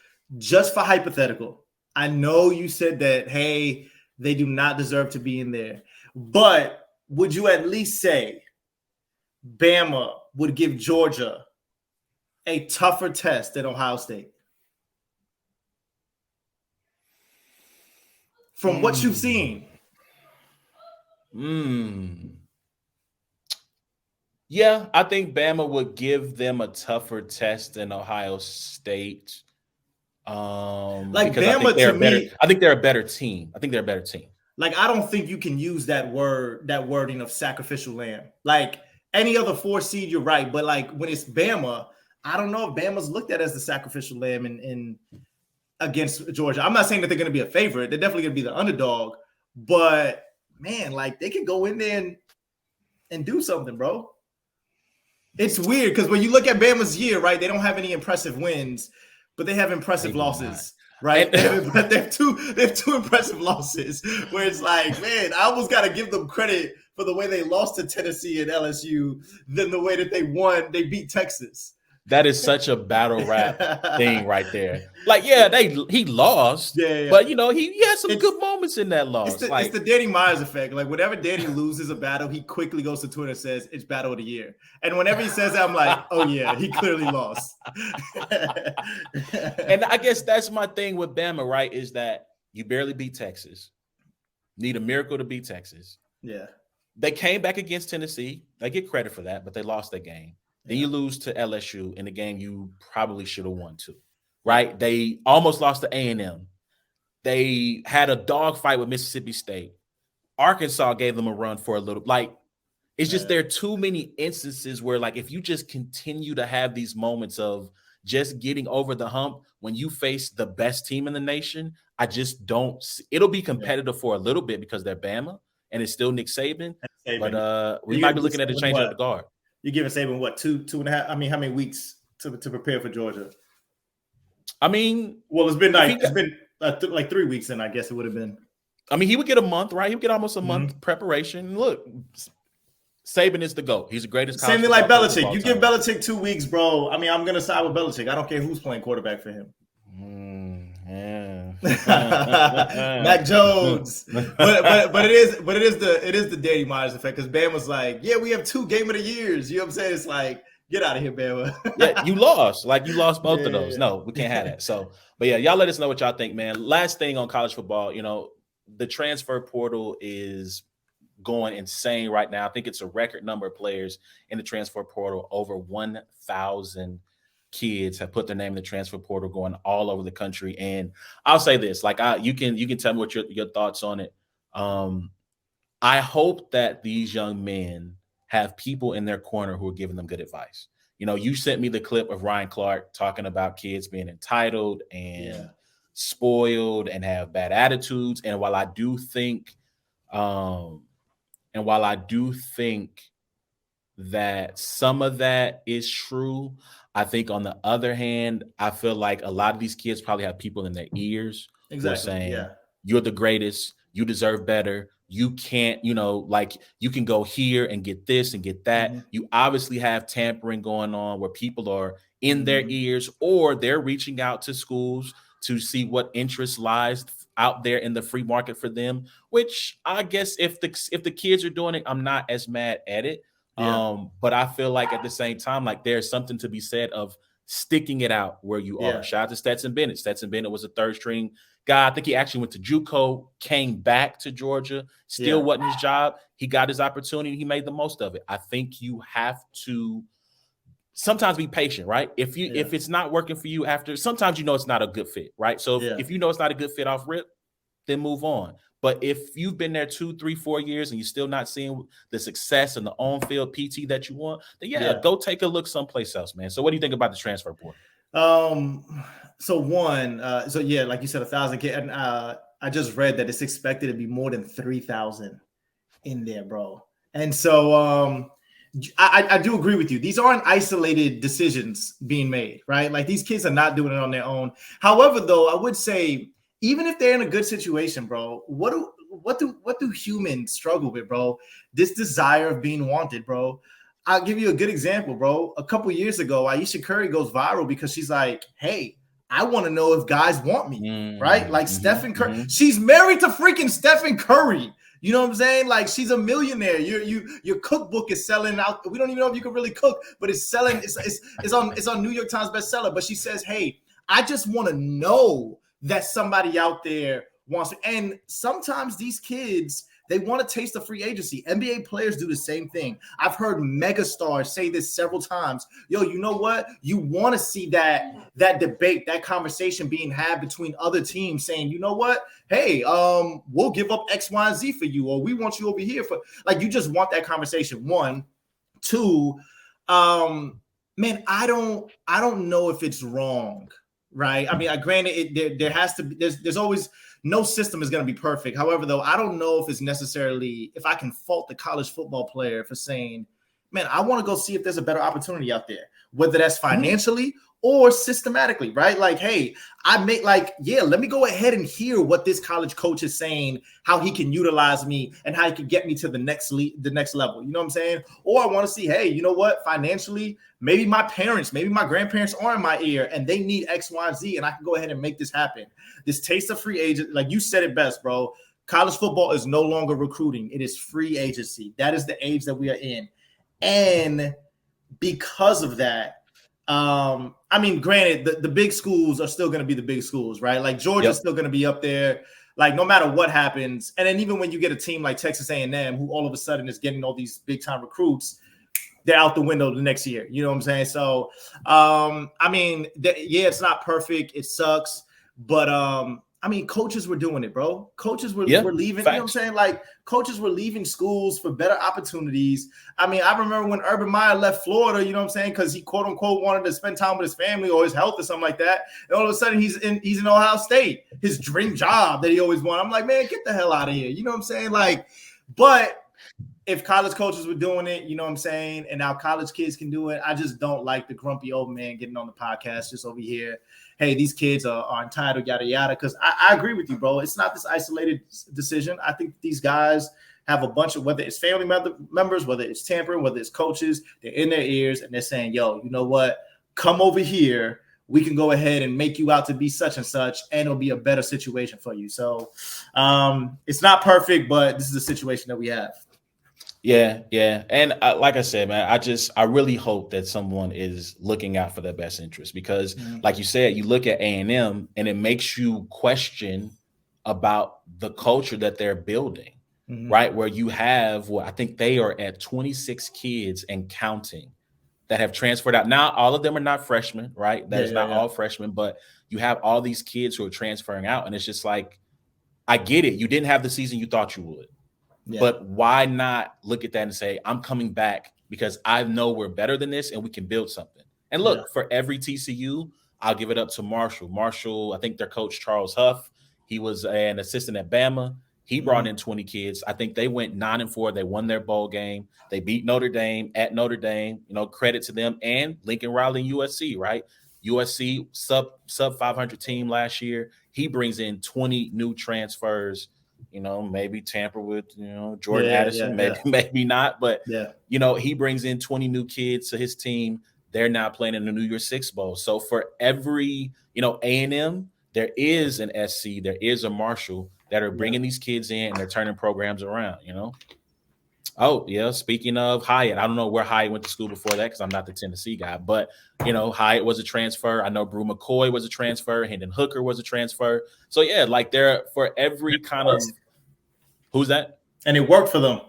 for hypothetical, I know you said that hey, they do not deserve to be in there, but would you at least say Bama would give Georgia a tougher test than Ohio State? From what you've seen. Yeah, I think Bama would give them a tougher test than Ohio State. Like Because I think Bama to they're a better. me, I think they're a better team. I think they're a better team. like I don't think you can use that wording of sacrificial lamb. Like any other 4 seed, you're right, but like when it's Bama, I don't know if Bama's looked at as the sacrificial lamb in against Georgia. I'm not saying that they're going to be a favorite. They're definitely going to be the underdog, but man, like they can go in there and do something, bro. It's weird because when you look at Bama's year, right, they don't have any impressive wins, but they have impressive losses. Right, they have two impressive losses where it's like, man, I almost got to give them credit for the way they lost to Tennessee and LSU than the way that they won. They beat Texas. That is such a battle rap thing right there. Like, yeah, he lost, Yeah. but he had some good moments in that loss. It's the Danny Myers effect. Like whenever Danny loses a battle, he quickly goes to Twitter and says it's battle of the year. And whenever he says that, I'm like, oh yeah, he clearly lost. And I guess that's my thing with Bama, right? Is that you barely beat Texas. Need a miracle to beat Texas. Yeah. They came back against Tennessee. They get credit for that, but they lost that game. Then you lose to LSU in a game you probably should have won too, right? They almost lost to A&M. They had a dogfight with Mississippi State. Arkansas gave them a run for a little. Like, it's just there are too many instances where, like, if you just continue to have these moments of just getting over the hump when you face the best team in the nation, I just don't. It'll be competitive for a little bit because they're Bama and it's still Nick Saban. But we might be looking at a change of the guard. You're giving Saban what, two and a half? I mean, how many weeks to prepare for Georgia? I mean, well, it's been like 3 weeks, and I guess it would have been. I mean, he would get a month, right? He would get almost a month preparation. Look, Saban is the GOAT. He's the greatest. Same thing like Belichick. You give Belichick 2 weeks, bro. I mean, I'm gonna side with Belichick. I don't care who's playing quarterback for him. Mac Jones, but it is the Danny Myers effect, because Bam was like, yeah, we have 2 game of the years. You know what I'm saying? It's like, get out of here, Bama. Yeah, you lost. Like, you lost both of those. No, we can't have that. So, but yeah, y'all let us know what y'all think, man. Last thing on college football, you know, the transfer portal is going insane right now. I think it's a record number of players in the transfer portal. Over 1,000 kids have put their name in the transfer portal, going all over the country. And I'll say this, like, you can tell me what your thoughts on it. I hope that these young men have people in their corner who are giving them good advice. You know, you sent me the clip of Ryan Clark talking about kids being entitled and spoiled and have bad attitudes. And while I do think that some of that is true, I think on the other hand, I feel like a lot of these kids probably have people in their ears who are saying, you're the greatest, you deserve better, you can't, you know, like, you can go here and get this and get that. You obviously have tampering going on where people are in their ears, or they're reaching out to schools to see what interest lies out there in the free market for them, which I guess if the kids are doing it, I'm not as mad at it. But I feel like at the same time, like, there's something to be said of sticking it out where you are. Shout out to Stetson Bennett. Stetson Bennett was a third string guy. I think he actually went to JUCO, came back to Georgia, still wasn't his job. He got his opportunity. He made the most of it. I think you have to sometimes be patient, right? If it's not working for you after, sometimes you know it's not a good fit, right? So if you know it's not a good fit off rip, then move on. But if you've been there 2, 3, 4 years and you're still not seeing the success and the on-field PT that you want, then go take a look someplace else, man. So what do you think about the transfer portal? Like you said, 1,000 kids, and I just read that it's expected to be more than 3,000 in there, bro. And so I do agree with you. These aren't isolated decisions being made, right? Like, these kids are not doing it on their own. However, though, I would say, even if they're in a good situation, bro, what do humans struggle with, bro? This desire of being wanted, bro. I'll give you a good example, bro. A couple years ago, Aisha Curry goes viral because she's like, hey, I want to know if guys want me, right? Like Stephen Curry. She's married to freaking Stephen Curry. You know what I'm saying? Like, she's a millionaire. Your cookbook is selling out. We don't even know if you can really cook, but it's selling. It's on New York Times bestseller. But she says, hey, I just want to know that somebody out there wants to. And sometimes these kids, they want to taste the free agency. NBA players do the same thing. I've heard megastars say this several times. Yo, you know what? You want to see that debate, that conversation being had between other teams saying, you know what? Hey, we'll give up X, Y, and Z for you, or we want you over here for, like, you just want that conversation. 1, 2, man, I don't know if it's wrong. Right. I mean, granted, there has to be, there's always, no system is going to be perfect. However, though, I don't know if it's necessarily, if I can fault the college football player for saying, man, I want to go see if there's a better opportunity out there, whether that's financially or systematically, right? Like, hey, let me go ahead and hear what this college coach is saying, how he can utilize me and how he can get me to the next level. You know what I'm saying? Or I want to see, hey, you know what? Financially, maybe my parents, maybe my grandparents are in my ear and they need X, Y, and Z, and I can go ahead and make this happen. This taste of free agent, like you said it best, bro. College football is no longer recruiting. It is free agency. That is the age that we are in. And because of that, I mean, granted, the big schools are still going to be the big schools, right? Like, Georgia's still going to be up there, like, no matter what happens. And then even when you get a team like Texas A&M, who all of a sudden is getting all these big time recruits, they're out the window the next year. You know what I'm saying? So, I mean, it's not perfect. It sucks. But, I mean, coaches were doing it, bro. Coaches were leaving. Facts. You know what I'm saying? Like, coaches were leaving schools for better opportunities. I mean, I remember when Urban Meyer left Florida, you know what I'm saying? Because he, quote unquote, wanted to spend time with his family or his health or something like that. And all of a sudden he's in Ohio State, his dream job that he always wanted. I'm like, man, get the hell out of here. You know what I'm saying? Like, but if college coaches were doing it, you know what I'm saying, and now college kids can do it. I just don't like the grumpy old man getting on the podcast just over here. Hey, these kids are entitled, yada, yada. Because I agree with you, bro. It's not this isolated decision. I think these guys have a bunch of, whether it's family members, whether it's tampering, whether it's coaches, they're in their ears and they're saying, yo, you know what? Come over here. We can go ahead and make you out to be such and such, and it'll be a better situation for you. So it's not perfect, but this is the situation that we have. Yeah. And like I said, man, I really hope that someone is looking out for their best interest because, like you said, you look at A&M and it makes you question about the culture that they're building, right? Where you have, I think they are at 26 kids and counting that have transferred out. Now, all of them are not freshmen, right? That's not all freshmen, but you have all these kids who are transferring out. And it's just like, I get it. You didn't have the season you thought you would. Yeah. But why not look at that and say, I'm coming back because I know we're better than this and we can build something. And look, for every TCU, I'll give it up to Marshall. Marshall, I think their coach, Charles Huff, he was an assistant at Bama. He brought in 20 kids. I think they went 9-4. They won their bowl game. They beat Notre Dame at Notre Dame. You know, credit to them. And Lincoln Riley and USC, right? USC sub 500 team last year. He brings in 20 new transfers. You know, maybe tamper with, Jordan Addison, maybe not. But, he brings in 20 new kids to his team. They're now playing in the New Year's Six Bowl. So for every, A&M, there is an SC, there is a Marshall that are bringing these kids in and they're turning programs around, Oh, yeah. Speaking of Hyatt, I don't know where Hyatt went to school before that because I'm not the Tennessee guy. But, Hyatt was a transfer. I know Brew McCoy was a transfer. Hendon Hooker was a transfer. So, yeah, like they're for every kind of – who's that? And it worked for them.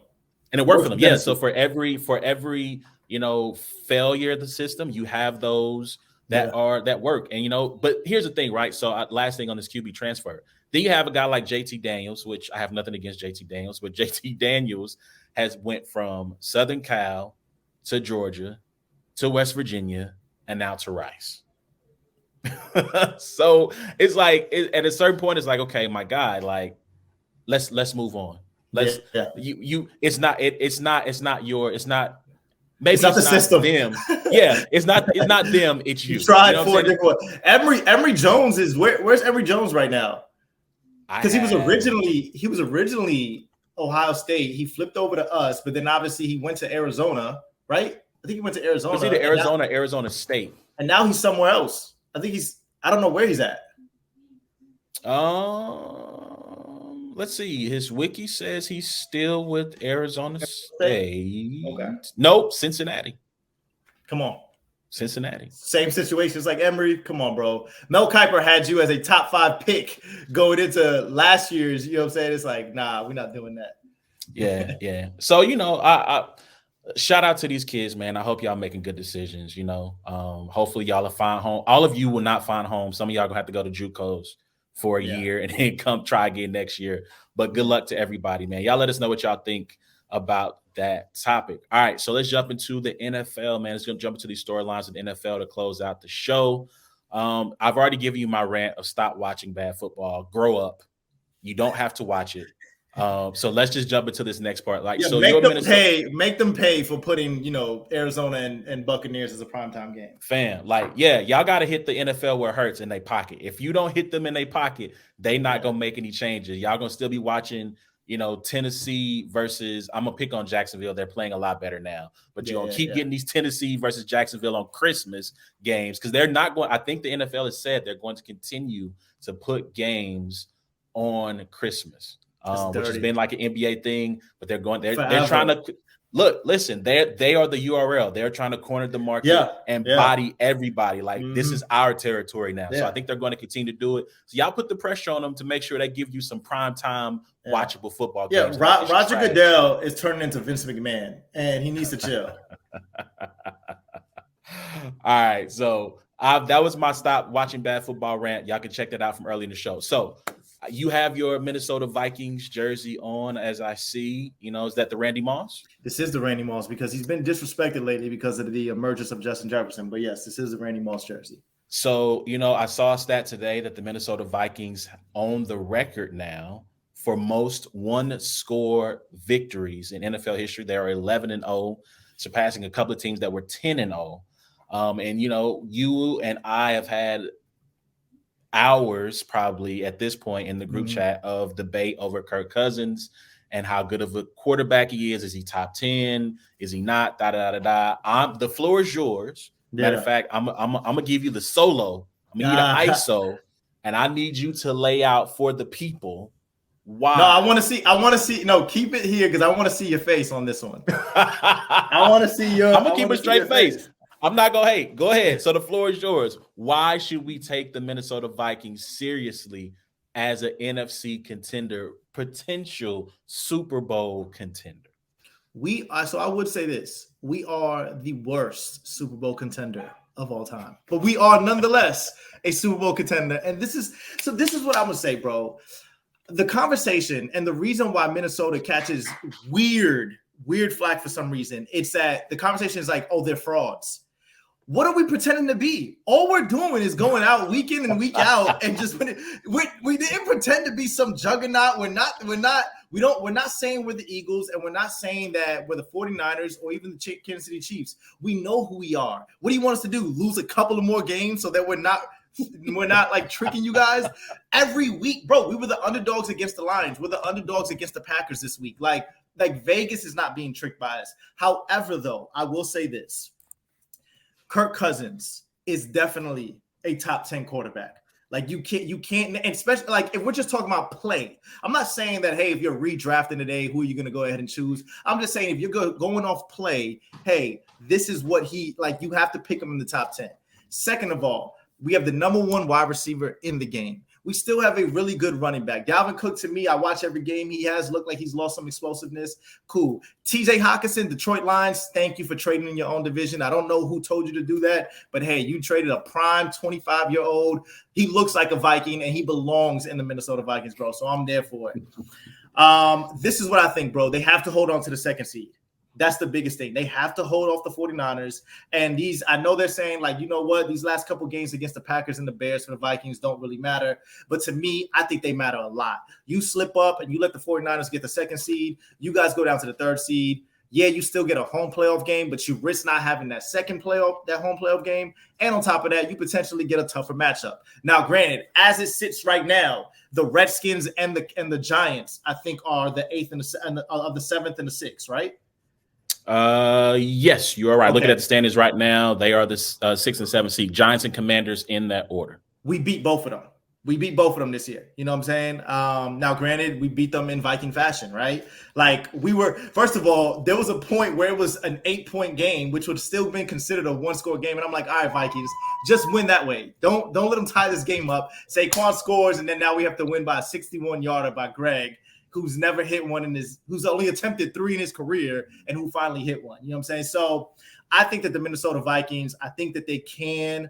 And it worked for them. Yeah. So for every failure of the system, you have those that work. And, but here's the thing, right? So last thing on this QB transfer. Then you have a guy like JT Daniels, which I have nothing against JT Daniels, but JT Daniels has went from Southern Cal to Georgia to West Virginia and now to Rice. So it's like at a certain point, it's like, okay, my guy, like let's move on. Let's it's not the system. Them. Yeah, it's not them, it's you. You tried 4 different. Emory Jones is where's Emory Jones right now? Because he was originally Ohio State. He flipped over to us, but then obviously he went to Arizona, right? I think he went to Arizona. Was either Arizona or Arizona State. And now he's somewhere else. I don't know where he's at. Let's see. His wiki says he's still with Arizona State. Okay. Nope, Cincinnati. Come on. Cincinnati. Same situations like Emory. Come on, bro. Mel Kiper had you as a top 5 pick going into last year's, you know what I'm saying? It's like, nah, we're not doing that. Yeah. So, I shout out to these kids, man. I hope y'all making good decisions, Hopefully y'all will find home. All of you will not find home. Some of y'all gonna have to go to JUCOs for a year and then come try again next year. But good luck to everybody, man. Y'all let us know what y'all think about that topic. All right, so let's jump into the NFL, man. Let's jump into these storylines of the NFL to close out the show. I've already given you my rant of stop watching bad football. Grow up. You don't have to watch it. So let's just jump into this next part. Make them pay for putting, Arizona and Buccaneers as a primetime game. Fam, y'all got to hit the NFL where it hurts in their pocket. If you don't hit them in their pocket, they not going to make any changes. Y'all going to still be watching Tennessee versus, I'm going to pick on Jacksonville. They're playing a lot better now. But you're going to keep getting these Tennessee versus Jacksonville on Christmas games because they're not going – I think the NFL has said they're going to continue to put games on Christmas, which has been like an NBA thing. But they're trying to – look, listen, they are the URL. They're trying to corner the market and body everybody. Like, this is our territory now. So I think they're going to continue to do it. So y'all put the pressure on them to make sure they give you some primetime watchable football games. Yeah, Roger Goodell is turning into Vince McMahon, and he needs to chill. All right, so that was my stop watching bad football rant. Y'all can check that out from early in the show. So you have your Minnesota Vikings jersey on, as I see. Is that the Randy Moss? This is the Randy Moss because he's been disrespected lately because of the emergence of Justin Jefferson. But yes, this is the Randy Moss jersey. So, I saw a stat today that the Minnesota Vikings own the record now for most one-score victories in NFL history. They are 11-0, surpassing a couple of teams that were 10-0. And you and I have had hours probably at this point in the group chat of debate over Kirk Cousins and how good of a quarterback he is. Is he top 10? Is he not? The floor is yours. Matter of fact, I'm gonna give you the solo. I'm gonna give you the ISO, and I need you to lay out for the people why. No, I want to see. No, keep it here because I want to see your face on this one. I want to see your. I'm gonna keep a straight face. I'm not gonna hate. Go ahead. So the floor is yours. Why should we take the Minnesota Vikings seriously as an NFC contender, potential Super Bowl contender? So I would say this: we are the worst Super Bowl contender of all time, but we are nonetheless a Super Bowl contender. And this is what I'm gonna say, bro. The conversation and the reason why Minnesota catches weird flack for some reason, it's that the conversation is like, oh, they're frauds. What are we pretending to be? All we're doing is going out week in and week out and just we didn't pretend to be some juggernaut. We're not saying we're the Eagles, and we're not saying that we're the 49ers or even the Kansas City Chiefs. We know who we are. What do you want us to do? Lose a couple of more games so that we're not like tricking you guys every week, bro. We were the underdogs against the Lions. We're the underdogs against the Packers this week. Like Vegas is not being tricked by us. However, though, I will say this. Kirk Cousins is definitely a top 10 quarterback. Like you can't, and especially like if we're just talking about play. I'm not saying that, hey, if you're redrafting today, who are you going to go ahead and choose? I'm just saying if you're going off play, hey, this is what you have to pick him in the top 10. Second of all, we have the number one wide receiver in the game. We still have a really good running back. Dalvin Cook, to me, I watch every game he has. Looked like he's lost some explosiveness. Cool. TJ Hawkinson, Detroit Lions, thank you for trading in your own division. I don't know who told you to do that, but hey, you traded a prime 25-year-old. He looks like a Viking, and he belongs in the Minnesota Vikings, bro. So I'm there for it. This is what I think, bro. They have to hold on to the second seed. That's the biggest thing. They have to hold off the 49ers. And I know they're saying, like, you know what? These last couple games against the Packers and the Bears for the Vikings don't really matter. But to me, I think they matter a lot. You slip up and you let the 49ers get the second seed. You guys go down to the third seed. Yeah, you still get a home playoff game, but you risk not having that home playoff game. And on top of that, you potentially get a tougher matchup. Now, granted, as it sits right now, the Redskins and the Giants, I think, are the 8th and the 7th and the 6th, right? Yes, you are right. Okay. Looking at the standings right now, they are the 6th and 7th seed. Giants and Commanders in that order. We beat both of them. We beat both of them this year. You know what I'm saying? Now, granted, we beat them in Viking fashion, right? Like first of all, there was a point where it was an 8-point game, which would have still been considered a one-score game. And I'm like, all right, Vikings, just win that way. Don't let them tie this game up. Saquon scores, and then now we have to win by a 61-yarder by Greg, who's never hit one who's only attempted 3 in his career and who finally hit one. You know what I'm saying? So I think that the Minnesota Vikings, I think that they can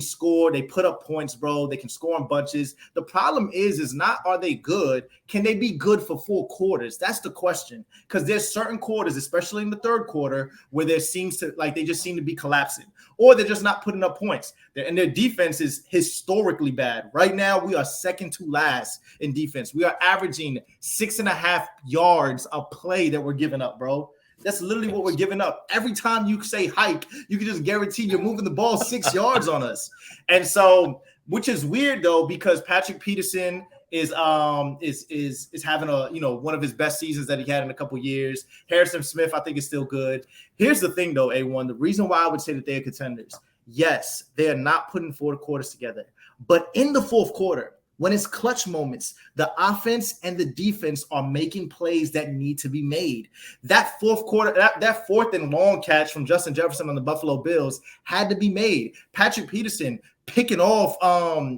score. They put up points, bro. They can score in bunches. The problem is not, are they good? Can they be good for 4 quarters? That's the question. Because there's certain quarters, especially in the third quarter, where they just seem to be collapsing, or they're just not putting up points. And their defense is historically bad. Right now, we are second to last in defense. We are averaging 6.5 yards a play that we're giving up, bro. That's literally what we're giving up. Every time you say hike, you can just guarantee you're moving the ball 6 yards on us. And so, which is weird though, because Patrick Peterson is having one of his best seasons that he had in a couple years. Harrison Smith, I think, is still good. Here's the thing though, A1, the reason why I would say that they're contenders. Yes, they are not putting 4 quarters together, but in the fourth quarter, when it's clutch moments, the offense and the defense are making plays that need to be made. That fourth quarter, that fourth and long catch from Justin Jefferson on the Buffalo Bills had to be made. Patrick Peterson picking off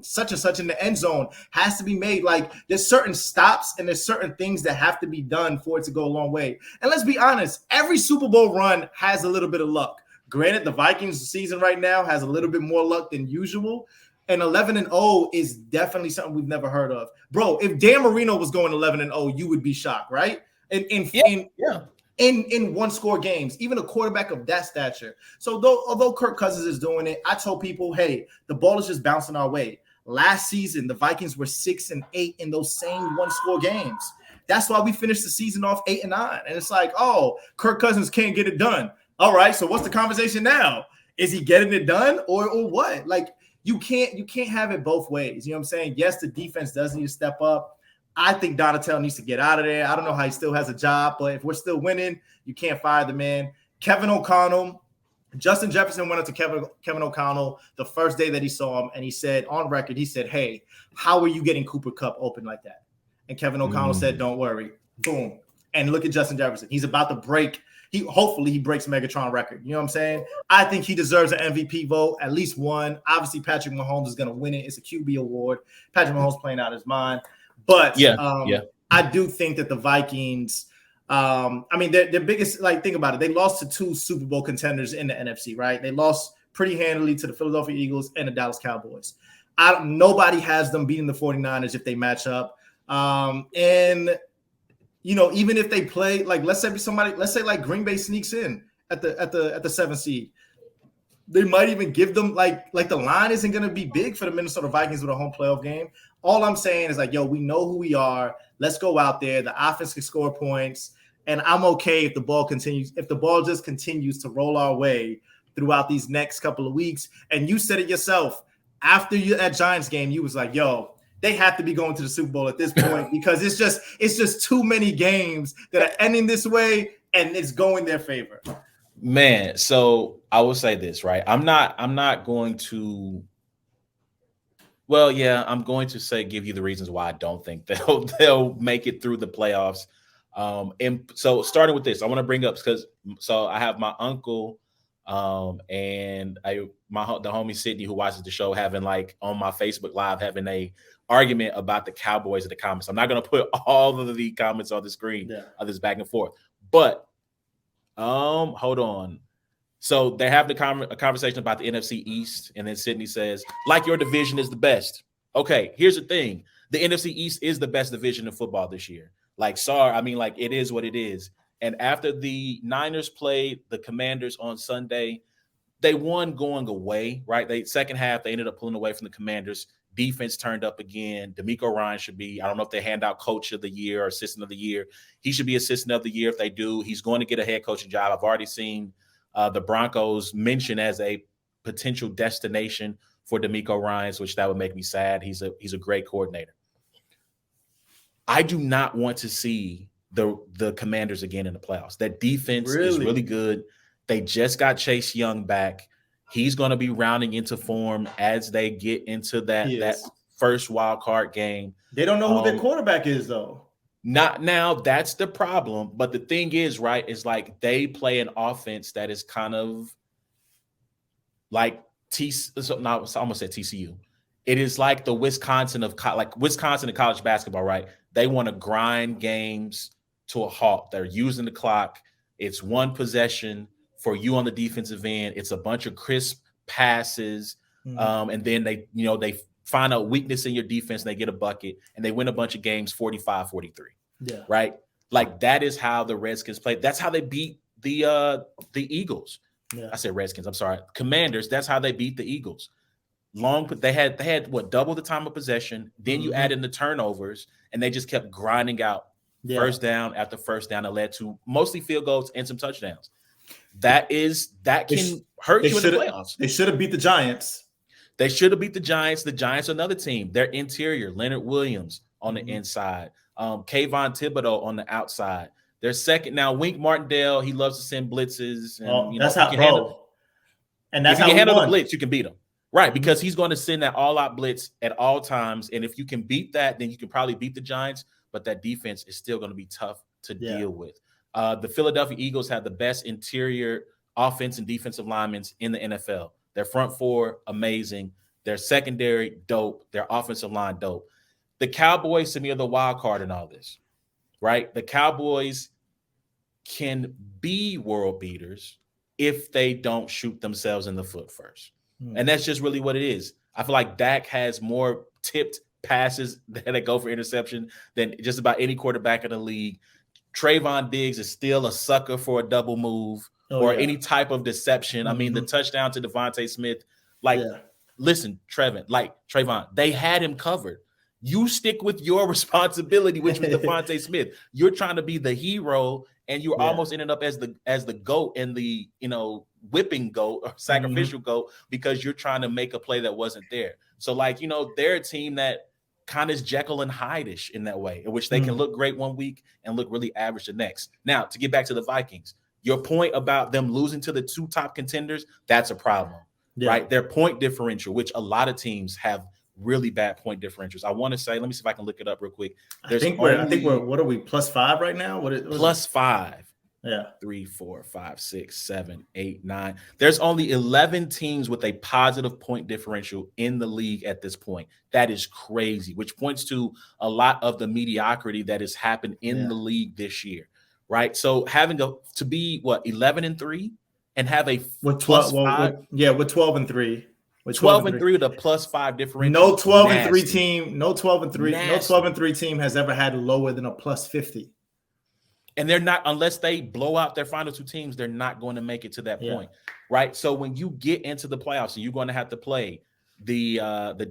such and such in the end zone has to be made. Like, there's certain stops and there's certain things that have to be done for it to go a long way. And let's be honest, every Super Bowl run has a little bit of luck. Granted, the Vikings season right now has a little bit more luck than usual. And 11-0 is definitely something we've never heard of. Bro, if Dan Marino was going 11-0, you would be shocked, right? In one-score games, even a quarterback of that stature. So although Kirk Cousins is doing it, I told people, hey, the ball is just bouncing our way. last season, the Vikings were 6-8 in those same one-score games. That's why we finished the season off 8-9. And it's like, oh, Kirk Cousins can't get it done. All right, so what's the conversation now? Is he getting it done or what? Like, you can't have it both ways. You know what I'm saying? Yes, the defense does need to step up. I think Donatello needs to get out of there. I don't know how he still has a job, but if we're still winning, you can't fire the man. Kevin O'Connell, Justin Jefferson went up to Kevin O'Connell the first day that he saw him, and he said, on record, he said, hey, how are you getting Cooper Kupp open like that? And Kevin O'Connell said, don't worry. Boom. And look at Justin Jefferson. He's about to break. Hopefully he breaks Megatron record. You know what I'm saying? I think he deserves an MVP vote, at least one. Obviously, Patrick Mahomes is going to win it. It's a QB award. Patrick Mahomes playing out his mind. But I do think that the Vikings, their biggest, like, think about it. They lost to 2 Super Bowl contenders in the NFC, right? They lost pretty handily to the Philadelphia Eagles and the Dallas Cowboys. Nobody has them beating the 49ers if they match up. And you know, even if they play, like, let's say like Green Bay sneaks in at the 7th seed, they might even give them like the line isn't going to be big for the Minnesota Vikings with a home playoff game. All I'm saying is, like, yo, we know who we are. Let's go out there. The offense can score points, and I'm okay if the ball just continues to roll our way throughout these next couple of weeks. And you said it yourself after that Giants game. You was like, yo, they have to be going to the Super Bowl at this point because it's just too many games that are ending this way, and it's going their favor. Man, so I will say this, right? I'm not going to. Well, yeah, I'm going to give you the reasons why I don't think they'll make it through the playoffs. And so starting with this, I want to bring up so I have my uncle, and the homie Sydney, who watches the show, having, like, on my Facebook Live, having a argument about the Cowboys in the comments. I'm not going to put all of the comments on the screen of this back and forth, but hold on. So they have a conversation about the NFC East, and then Sydney says, like, your division is the best. Okay, here's the thing. The NFC East is the best division in football this year. Like, sorry, I mean, like, it is what it is. And after the Niners played the Commanders on Sunday, they won going away, right? Second half, they ended up pulling away from the Commanders. Defense turned up again. DeMeco Ryan should be, I don't know if they hand out coach of the year or assistant of the year. He should be assistant of the year if they do. He's going to get a head coaching job. I've already seen the Broncos mentioned as a potential destination for DeMeco Ryans, which that would make me sad. He's a great coordinator. I do not want to see the Commanders again in the playoffs. That defense is really good. They just got Chase Young back. He's going to be rounding into form as they get into that first wild card game. They don't know who their quarterback is, though. Not now. That's the problem. But the thing is, right, is like they play an offense that is kind of like I almost said TCU. It is like the Wisconsin and college basketball, right? They want to grind games to a halt. They're using the clock. It's one possession for you on the defensive end. It's a bunch of crisp passes. And then they find a weakness in your defense and they get a bucket and they win a bunch of games 45-43. Yeah. Right? Like that is how the Redskins play. That's how they beat the Eagles. Yeah. I said Redskins, I'm sorry. Commanders, that's how they beat the Eagles. They had what, double the time of possession. Then you add in the turnovers and they just kept grinding out first down after first down that led to mostly field goals and some touchdowns. That can hurt you in the playoffs. They should have beat the Giants. They should have beat the Giants. The Giants are another team. Their interior, Leonard Williams on the inside, Kayvon Thibodeau on the outside. Their second now, Wink Martindale. He loves to send blitzes. And, that's how, bro. And that's how you handle the blitz, you can beat him. Right, because he's going to send that all-out blitz at all times. And if you can beat that, then you can probably beat the Giants. But that defense is still going to be tough to deal with. The Philadelphia Eagles have the best interior offense and defensive linemen in the NFL. Their front four, amazing. Their secondary, dope. Their offensive line, dope. The Cowboys, to me, are the wild card in all this, right? The Cowboys can be world beaters if they don't shoot themselves in the foot first. And that's just really what it is. I feel like Dak has more tipped passes that go for interception than just about any quarterback in the league. Trayvon Diggs is still a sucker for a double move or any type of deception. I mean, the touchdown to Devontae Smith, listen, Trayvon, they had him covered. You stick with your responsibility, which was Devontae Smith. You're trying to be the hero, and you're almost ended up as the GOAT and the whipping GOAT or sacrificial GOAT because you're trying to make a play that wasn't there. So they're a team that kind of is Jekyll and Hyde-ish in that way, in which they can look great one week and look really average the next. Now, to get back to the Vikings, your point about them losing to the two top contenders, that's a problem, right? Their point differential, which a lot of teams have really bad point differentials. I want to say, let me see if I can look it up real quick. I think we're what are we, +5 right now? What is +5? Yeah. 3, 4, 5, 6, 7, 8, 9. There's only 11 teams with a positive point differential in the league at this point. That is crazy, which points to a lot of the mediocrity that has happened in the league this year, right? So having to be 11-3 and have a with 12, with 12-3. With 12-3 with a +5 differential. No 12-3 team, no 12-3 team has ever had lower than a +50. And they're not, unless they blow out their final two teams, they're not going to make it to that point, right? So when you get into the playoffs, and you're going to have to play the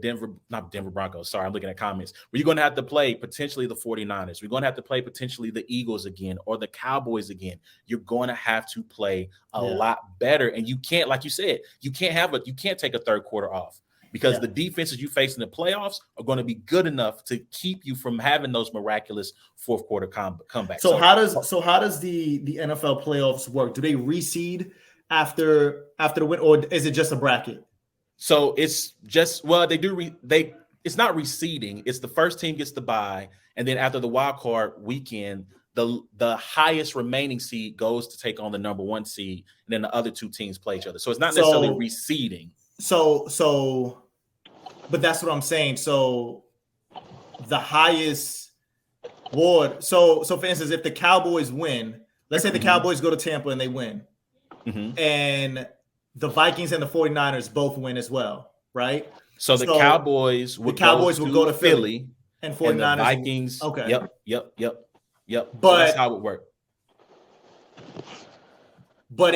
Denver Broncos. Sorry, I'm looking at comments. You're going to have to play potentially the 49ers. We're going to have to play potentially the Eagles again or the Cowboys again. You're going to have to play a lot better. And you can't, like you said, you can't take a third quarter off because the defenses you face in the playoffs are going to be good enough to keep you from having those miraculous fourth quarter comebacks. So how does the NFL playoffs work? Do they reseed after the win, or is it just a bracket? So it's just it's not reseeding. It's the first team gets the bye, and then after the wild card weekend, the highest remaining seed goes to take on the number 1 seed, and then the other two teams play each other. So it's not necessarily reseeding. So, but that's what I'm saying. So the highest ward. So for instance, if the Cowboys win, let's say the Cowboys go to Tampa and they win, and the Vikings and the 49ers both win as well, right? So the Cowboys will go to Philly and 49ers and the Vikings. Okay. Yep. But so that's how it worked. But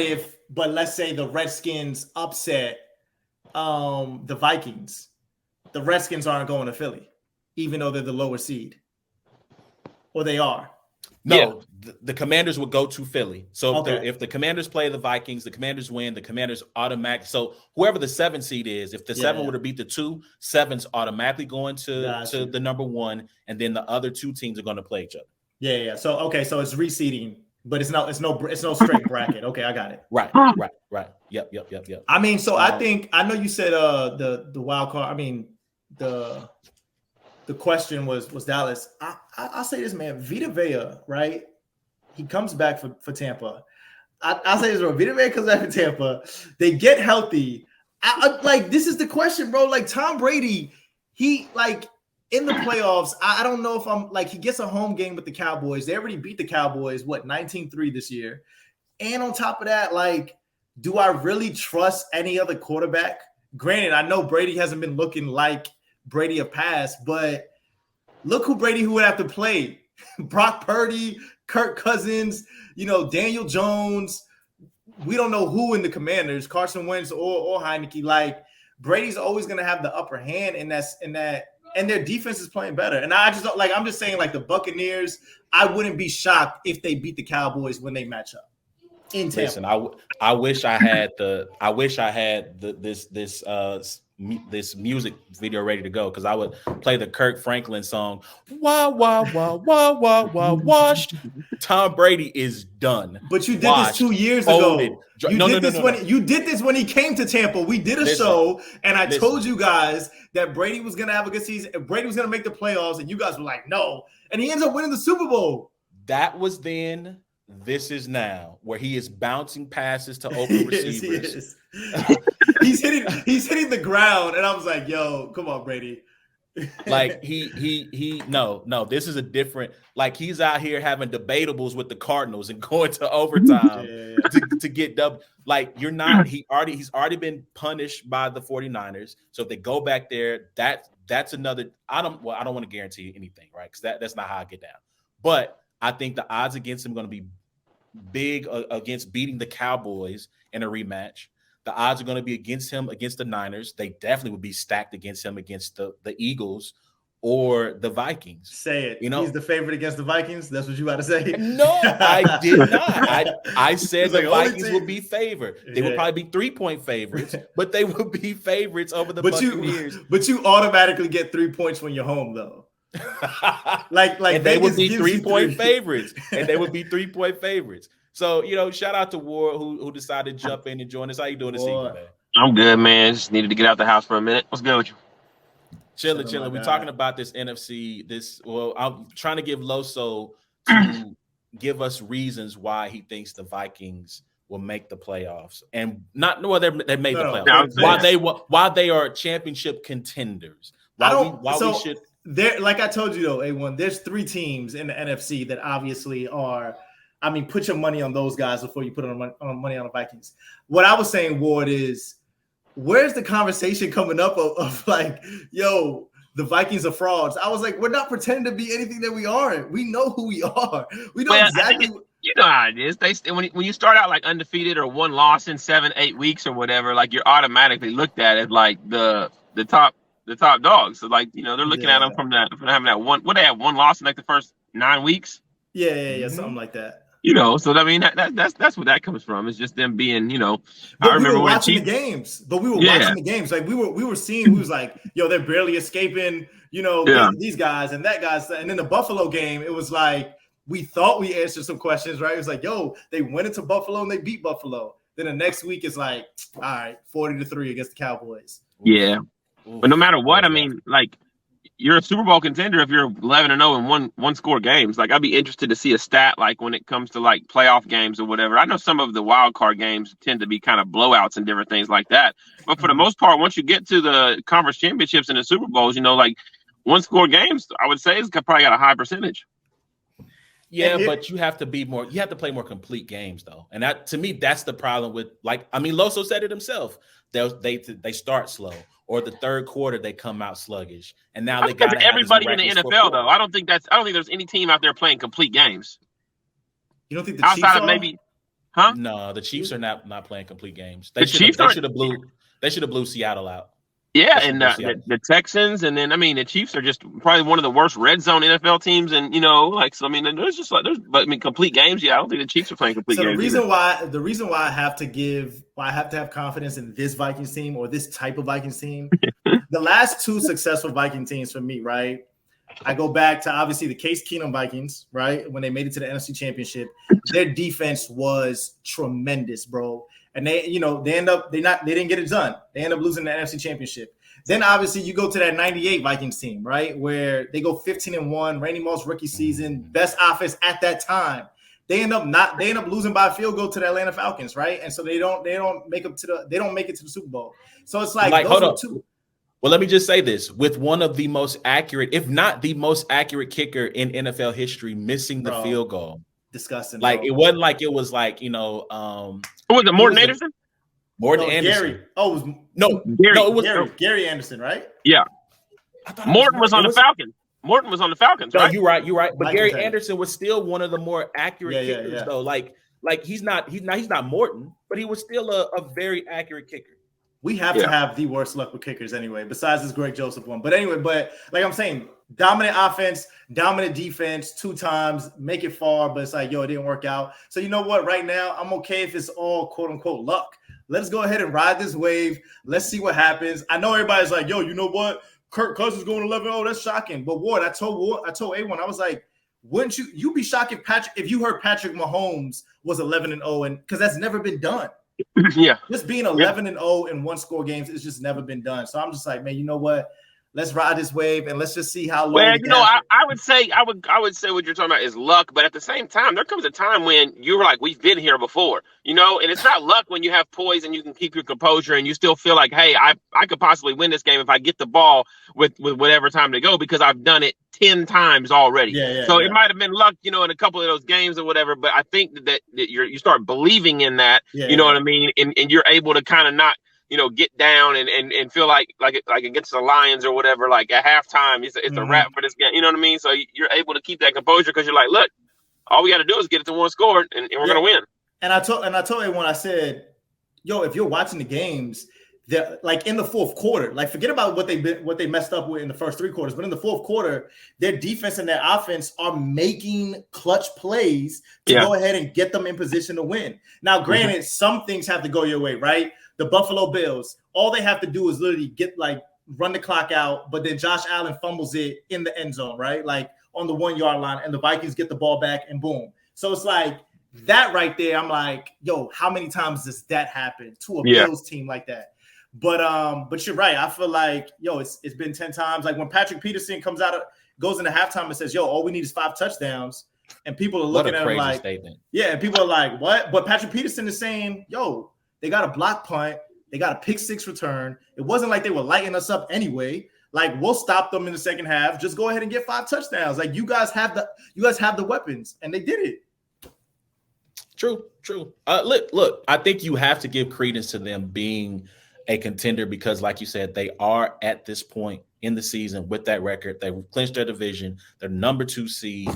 let's say the Redskins upset the Vikings, the Redskins aren't going to Philly, even though they're the lower seed. Or they are. No, the Commanders would go to Philly. So if the Commanders play the Vikings, the Commanders win, the Commanders automatic. So whoever the 7 seed is, if the 7 were to beat the 2, 7's automatically going to the number 1, and then the other 2 teams are going to play each other. Yeah. So so it's reseeding, but it's no straight bracket. Okay, I got it. Right. Yep. I mean, so I know you said the wild card. I mean, the question was Dallas. I'll say this, man. Vita Vea, right? He comes back for Tampa. I'll say this, bro. Vita Vea comes back for Tampa. They get healthy. This is the question, bro. Like Tom Brady, he in the playoffs. I don't know if he gets a home game with the Cowboys. They already beat the Cowboys, 19-3 this year. And on top of that, do I really trust any other quarterback? Granted, I know Brady hasn't been looking like Brady of past, but look who would have to play. Brock Purdy, Kirk Cousins, Daniel Jones. We don't know who in the Commanders, Carson Wentz or Heineke. Brady's always going to have the upper hand in that, and their defense is playing better. And I just don't I'm just saying, the Buccaneers, I wouldn't be shocked if they beat the Cowboys when they match up in Tampa. Listen, I wish I had this music video ready to go, because I would play the Kirk Franklin song. Wah wah wah wah wah wah washed. Tom Brady is done. But you did this 2 years ago. You did this when he came to Tampa. We did a show, and I told you guys that Brady was gonna have a good season, and Brady was gonna make the playoffs, and you guys were like, no. And he ends up winning the Super Bowl. That was then. This is now, where he is bouncing passes to open receivers. He's hitting the ground, and I was like, "Yo, come on, Brady." No. This is a different. He's out here having debatables with the Cardinals and going to overtime to get dub. You're not. He's already been punished by the 49ers. So if they go back there, that's another. I don't want to guarantee anything, right? Because that's not how I get down. But I think the odds against him are going to be big against beating the Cowboys in a rematch. the odds are going to be against him against the Niners. They definitely would be stacked against him against the Eagles or the Vikings. Say it. You know, he's the favorite against the Vikings. That's what you about to say? No, I did not. I said the Vikings would be favored. They would probably be 3-point favorites, but they would be favorites over the Buccaneers. But you automatically get 3 points when you're home, though. like and they would be 3-point favorites, and they would be 3-point favorites. So, shout out to Ward who decided to jump in and join us. How you doing this evening, man? I'm good, man. Just needed to get out the house for a minute. What's good with you? Chilling. We're talking about this NFC. I'm trying to give Loso to give us reasons why he thinks the Vikings will make the playoffs, and they made the playoffs. Why they are championship contenders. Like I told you though, A1, there's 3 teams in the NFC that obviously are. I mean, put your money on those guys before you put money on the Vikings. What I was saying, Ward, is where's the conversation coming up of like, yo, the Vikings are frauds? I was like, we're not pretending to be anything that we aren't. We know who we are. We know exactly. You know how it is. When you start out like undefeated or 1 loss in 7-8 weeks or whatever, like you're automatically looked at as like the top dogs. So like they're looking at them from having that one. What, they have 1 loss in like the first 9 weeks? Yeah, something like that. So I mean that's where that comes from. It's just them being, But I remember watching the games. But we were watching the games. Like we were seeing who was like, yo, they're barely escaping, these guys and that guys. And then the Buffalo game, it was like we thought we answered some questions, right? It was like, yo, they went into Buffalo and they beat Buffalo. Then the next week it's like, all right, 40-3 against the Cowboys. Yeah. But no matter what, I mean, like, you're a Super Bowl contender if you're 11-0 in one score games. Like, I'd be interested to see a stat like when it comes to like playoff games or whatever. I know some of the wild card games tend to be kind of blowouts and different things like that. But for the most part, once you get to the conference championships and the Super Bowls, like 1 score games, I would say it's probably got a high percentage. Yeah, but you have to play more complete games though. And that, to me, that's the problem with, like, I mean, Loso said it himself. They start slow, or the third quarter they come out sluggish, and now they got everybody in the NFL though. I don't think there's any team out there playing complete games. You don't think the Chiefs outside of maybe? Huh? No, the Chiefs are not playing complete games. They should have blew Seattle out. Yeah, and the Texans, and then I mean the Chiefs are just probably one of the worst red zone NFL teams, and complete games. Yeah, I don't think the Chiefs are playing complete games. The reason why I have to have confidence in this Vikings team or this type of Vikings team, the last 2 successful Viking teams for me, right? I go back to obviously the Case Keenum Vikings, right? When they made it to the NFC Championship, their defense was tremendous, bro. And they didn't get it done. They end up losing the NFC Championship. Then obviously you go to that 98 Vikings team, right? Where they go 15-1, Randy Moss rookie season, best offense at that time. They end up losing by a field goal to the Atlanta Falcons, right? And so they don't make it to the Super Bowl. So it's like hold up. Well, let me just say this: with one of the most accurate, if not the most accurate kicker in NFL history, missing the field goal. Disgusting. Like, bro. it wasn't like it was like, who was it, Morton Anderson? Morton Anderson. Gary. Oh, it was Gary. No, it was Gary Anderson, right? Yeah. Morton was on the Falcons. Morton was on the Falcons, right? You're right. But Gary Anderson was still one of the more accurate kickers, though. Like he's not Morton, but he was still a very accurate kicker. We have to have the worst luck with kickers anyway, besides this Greg Joseph one. But anyway, like I'm saying, dominant offense, dominant defense 2 times, make it far, but it's like, yo, it didn't work out. So you know what? Right now, I'm okay if it's all quote unquote luck. Let's go ahead and ride this wave. Let's see what happens. I know everybody's like, yo, you know what? Kirk Cousins going 11-0. That's shocking. But Ward, I told A1, I was like, wouldn't you be shocked if you heard Patrick Mahomes was 11-0, and because that's never been done. Yeah, just being 11-0 in 1 score games is just never been done. So I'm just like, man, you know what? Let's ride this wave and let's just see how long. Well, I would say what you're talking about is luck, but at the same time, there comes a time when you're like, we've been here before, and it's not luck when you have poise and you can keep your composure and you still feel like, hey, I could possibly win this game if I get the ball with whatever time to go because I've done it 10 times already. It might have been luck, in a couple of those games or whatever, but I think that you start believing in that, what I mean, and you're able to kind of not, get down and feel like against the Lions or whatever, like at halftime, it's a wrap for this game. You know what I mean? So you're able to keep that composure because you're like, look, all we got to do is get it to 1 score and we're going to win. And I told everyone, I said, if you're watching the games, they're like in the fourth quarter, like forget about what they messed up with in the first 3 quarters, but in the fourth quarter, their defense and their offense are making clutch plays to go ahead and get them in position to win. Now, granted, some things have to go your way, right? The Buffalo Bills, all they have to do is literally run the clock out, but then Josh Allen fumbles it in the end zone, right? Like on the 1 yard line, and the Vikings get the ball back and boom. So it's like that right there. I'm like, yo, how many times does that happen to a Bills team like that? But you're right. I feel like, it's been 10 times. Like when Patrick Peterson goes into halftime and says, all we need is 5 touchdowns. And people are looking at him like, statement. Yeah, and people are like, what? But Patrick Peterson is saying, they got a block punt. They got a pick 6 return. It wasn't like they were lighting us up anyway. Like, we'll stop them in the second half. Just go ahead and get 5 touchdowns. Like, you guys have the weapons, and they did it. True. Look, I think you have to give credence to them being a contender because, like you said, they are at this point in the season with that record. They clinched their division. They're number 2 seed.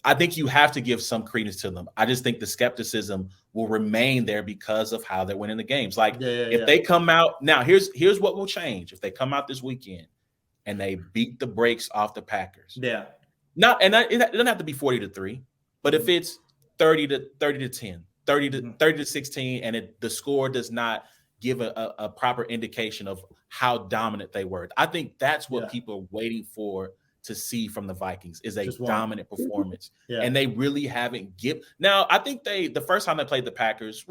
I think you have to give some credence to them. I just think the skepticism will remain there because of how they're winning the games. Like if they come out now, here's what will change. If they come out this weekend and they beat the brakes off the Packers. Yeah. It doesn't have to be 40-3, but if it's 30-10, 30-16, and the score does not give a proper indication of how dominant they were. I think that's what people are waiting for to see from the Vikings is a dominant performance. And they really haven't now, I think the first time they played the Packers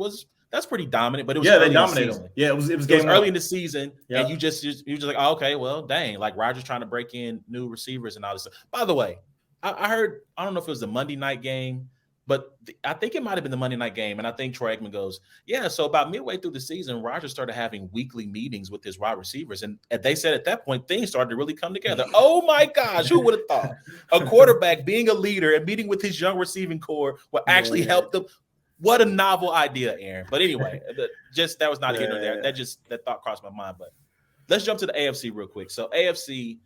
that's pretty dominant, but it was early they dominated in the season. Yeah, it was early in the season, and you just like, oh, okay, well, dang, like Rodgers trying to break in new receivers and all this stuff. By the way, I heard, I don't know if it was the Monday night game, but I think it might have been the Monday night game. And I think Troy Aikman goes, so about midway through the season, Rodgers started having weekly meetings with his wide receivers. And they said at that point, things started to really come together. Oh my gosh, who would have thought a quarterback being a leader and meeting with his young receiving core will actually help them? What a novel idea, Aaron. But anyway, that was not here nor there. That thought crossed my mind. But let's jump to the AFC real quick. So AFC,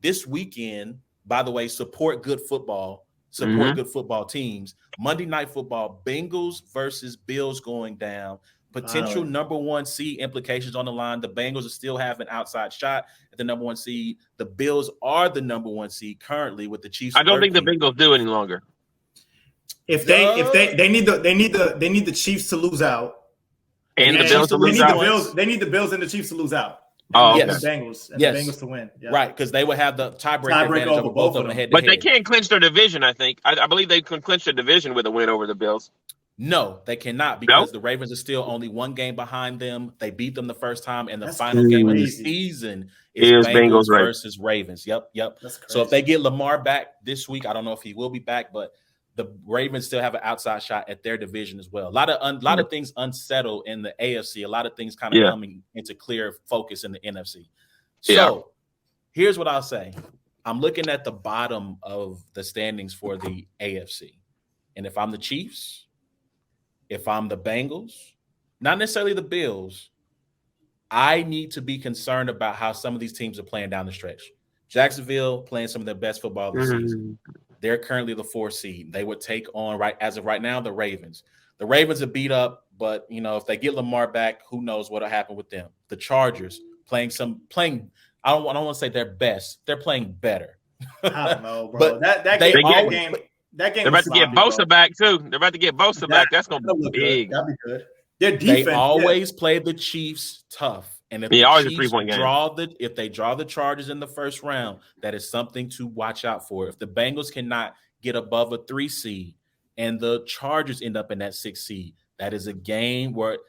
this weekend, by the way, support good football. Support good football teams. Monday Night Football, Bengals versus Bills going down. Potential number 1 seed implications on the line. The Bengals are still have an outside shot at the number 1 seed. The Bills are the number 1 seed currently with the Chiefs. I don't think the Bengals do any longer. If they need the Chiefs to lose out, and the Bills to lose out. They need the Bills and the Chiefs to lose out. Oh, okay. The Bengals and the Bengals to win. Yeah. Right, because they would have the tiebreaker advantage over both of them head to But head. they can't clinch their division, I think. I believe they can clinch their division with a win over the Bills. No, they cannot because the Ravens are still only 1 game behind them. They beat them the first time, and the final game of the season is Bengals versus Ravens. Yep. So if they get Lamar back this week, I don't know if he will be back, but the Ravens still have an outside shot at their division as well. A lot of things unsettled in the AFC. A lot of things kind of coming into clear focus in the NFC. So here's what I'll say. I'm looking at the bottom of the standings for the AFC. And if I'm the Chiefs, if I'm the Bengals, not necessarily the Bills, I need to be concerned about how some of these teams are playing down the stretch. Jacksonville playing some of their best football of the season. They're currently the 4th seed. They would take on, as of right now, the Ravens. The Ravens are beat up, but if they get Lamar back, who knows what'll happen with them. The Chargers playing. I don't want to say they're best. They're playing better. I don't know, bro. But that game. They're about to get Bosa back too. They're about to get Bosa back. That's gonna be big. That'd be good. Their defense. They always play the Chiefs tough. And if always the a Chiefs 3-point game. if they draw the Chargers in the first round, that is something to watch out for. If the Bengals cannot get above a 3 seed and the Chargers end up in that 6 seed, that is a game where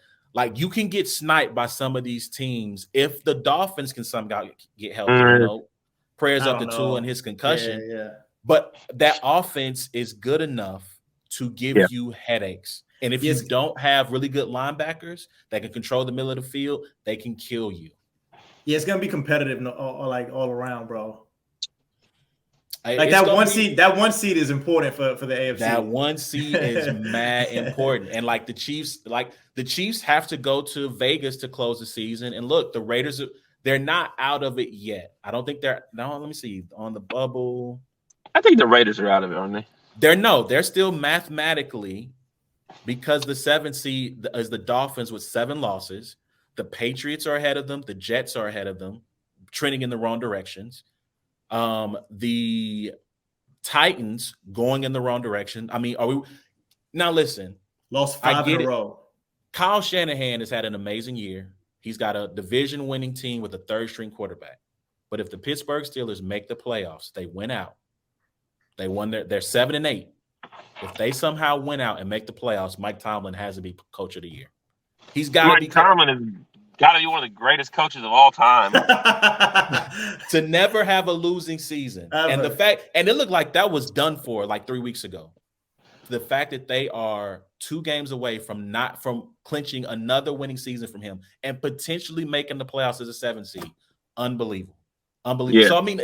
you can get sniped by some of these teams. If the Dolphins can somehow get healthy, prayers up to Tua and his concussion. Yeah. But that offense is good enough to give you headaches. And if you don't have really good linebackers that can control the middle of the field, they can kill you. Yeah, it's gonna be competitive, all around, bro. That one seed is important for the AFC. That 1 seed is mad important, and the Chiefs have to go to Vegas to close the season. And look, the Raiders they're not out of it yet. I don't think they're. No, let me see on the bubble. I think the Raiders are out of it, aren't they? They're still mathematically because the 7th seed is the Dolphins with 7 losses. The Patriots are ahead of them. The Jets are ahead of them, trending in the wrong directions. The Titans going in the wrong direction. I mean, are we now? Listen, lost 5 in a row. Kyle Shanahan has had an amazing year. He's got a division-winning team with a third-string quarterback. But if the Pittsburgh Steelers make the playoffs, they win out. They won they're 7-8. If they somehow win out and make the playoffs, Mike Tomlin has to be coach of the year. He's got to be. Tomlin has got to be one of the greatest coaches of all time. To never have a losing season. And the fact, and it looked like that was done for like 3 weeks ago. The fact that they are 2 games away from clinching another winning season from him and potentially making the playoffs as a 7 seed. Unbelievable. Yeah. So I mean,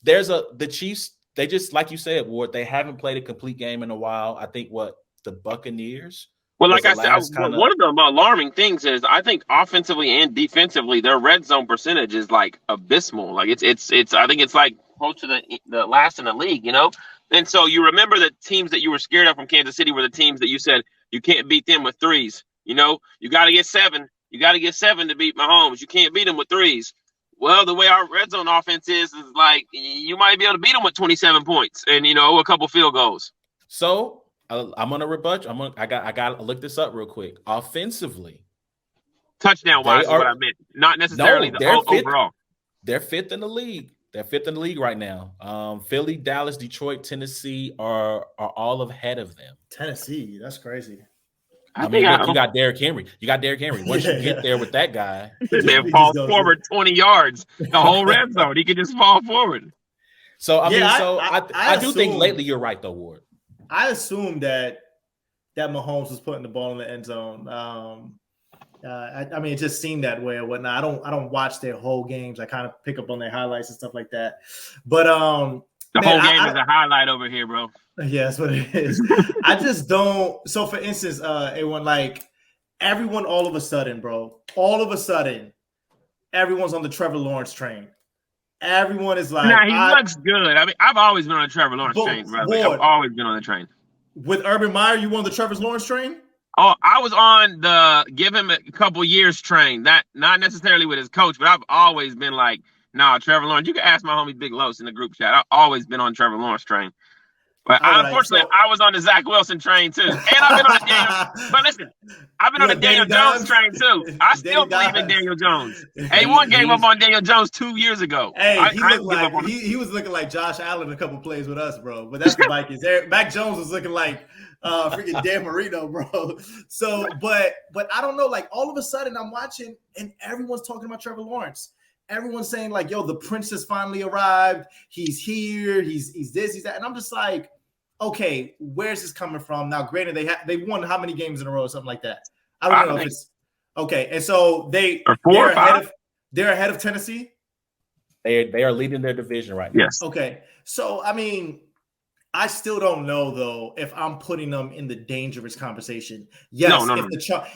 the Chiefs, they just, like you said, Ward, they haven't played a complete game in a while. I think the Buccaneers. Well, like I said, one of the alarming things is I think offensively and defensively, their red zone percentage is like abysmal. Like it's I think it's like close to the last in the league, you know? And so you remember the teams that you were scared of from Kansas City were the teams that you said you can't beat them with 3s. You know, you got to get 7. You got to get 7 to beat Mahomes. You can't beat them with 3s. Well, the way our red zone offense is like you might be able to beat them with 27 points and, you know, a couple field goals. So I'm gonna rebut. I got to look this up real quick. Offensively, touchdown wise is what I meant, not necessarily overall. They're 5th in the league. They're 5th in the league right now. Philly, Dallas, Detroit, Tennessee are all ahead of them. Tennessee, that's crazy. I mean, you got Derrick Henry. Once you get there with that guy, they fall forward 20 yards. The whole red zone, he can just fall forward. So I do think lately you're right though, Ward. I assume that Mahomes was putting the ball in the end zone. I mean, it just seemed that way or whatnot. I don't watch their whole games. I kind of pick up on their highlights and stuff like that. But the whole game is a highlight over here, bro. Yeah, that's what it is. I just don't. So, for instance, everyone all of a sudden, everyone's on the Trevor Lawrence train. Everyone is like, he looks good. I mean, I've always been on the Trevor Lawrence train, bro. I've always been on the train. With Urban Meyer, you on the Trevor Lawrence train? Oh, I was on the give him a couple years train. That not necessarily with his coach, but I've always been like, nah, Trevor Lawrence. You can ask my homie Big Los in the group chat. I've always been on Trevor Lawrence train. But unfortunately, I was on the Zach Wilson train too, and I've been on the Daniel. But listen, I've been on the Daniel Jones train too. I still believe in Daniel Jones. A1 gave up on Daniel Jones 2 years ago. Hey, he was looking like Josh Allen a couple plays with us, bro. But that's the Vikings. Mac Jones was looking like freaking Dan Marino, bro. So, but I don't know. Like all of a sudden, I'm watching, and everyone's talking about Trevor Lawrence. Everyone's saying like, yo, the princess finally arrived. He's here. He's this, he's that. And I'm just like, okay, where's this coming from? Now, granted, they won how many games in a row or something like that? I don't know if it's okay. And so they're ahead of Tennessee. They are leading their division right now. Yes. Okay. So, I mean, I still don't know, though, if I'm putting them in the dangerous conversation. Yes,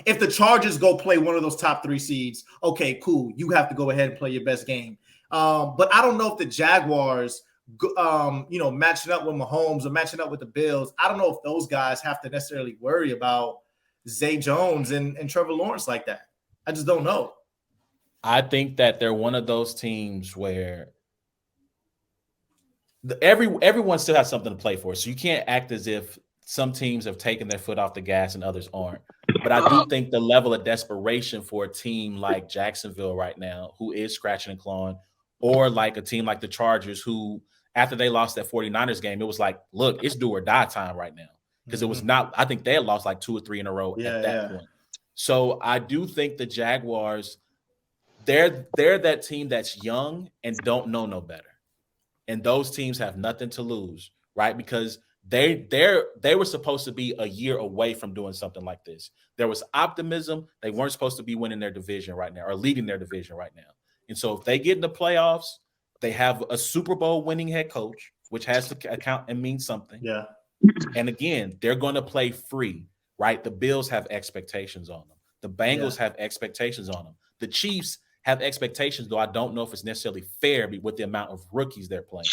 if the Chargers go play one of those top 3 seeds, okay, cool. You have to go ahead and play your best game. But I don't know if the Jaguars, matching up with Mahomes or matching up with the Bills, I don't know if those guys have to necessarily worry about Zay Jones and Trevor Lawrence like that. I just don't know. I think that they're one of those teams where everyone still has something to play for. So you can't act as if some teams have taken their foot off the gas and others aren't. But I do think the level of desperation for a team like Jacksonville right now, who is scratching and clawing, or like a team like the Chargers, who after they lost that 49ers game, it was like, look, it's do or die time right now. Because it was not, I think they had lost like 2 or 3 in a row at that point. So I do think the Jaguars, they're that team that's young and don't know no better. And those teams have nothing to lose, right? Because they were supposed to be a year away from doing something like this. There was optimism. They weren't supposed to be winning their division right now or leading their division right now. And so if they get in the playoffs, they have a Super Bowl winning head coach, which has to account and mean something. Yeah. And again, they're going to play free, right? The Bills have expectations on them. The Bengals have expectations on them. The Chiefs have expectations, though I don't know if it's necessarily fair with the amount of rookies they're playing.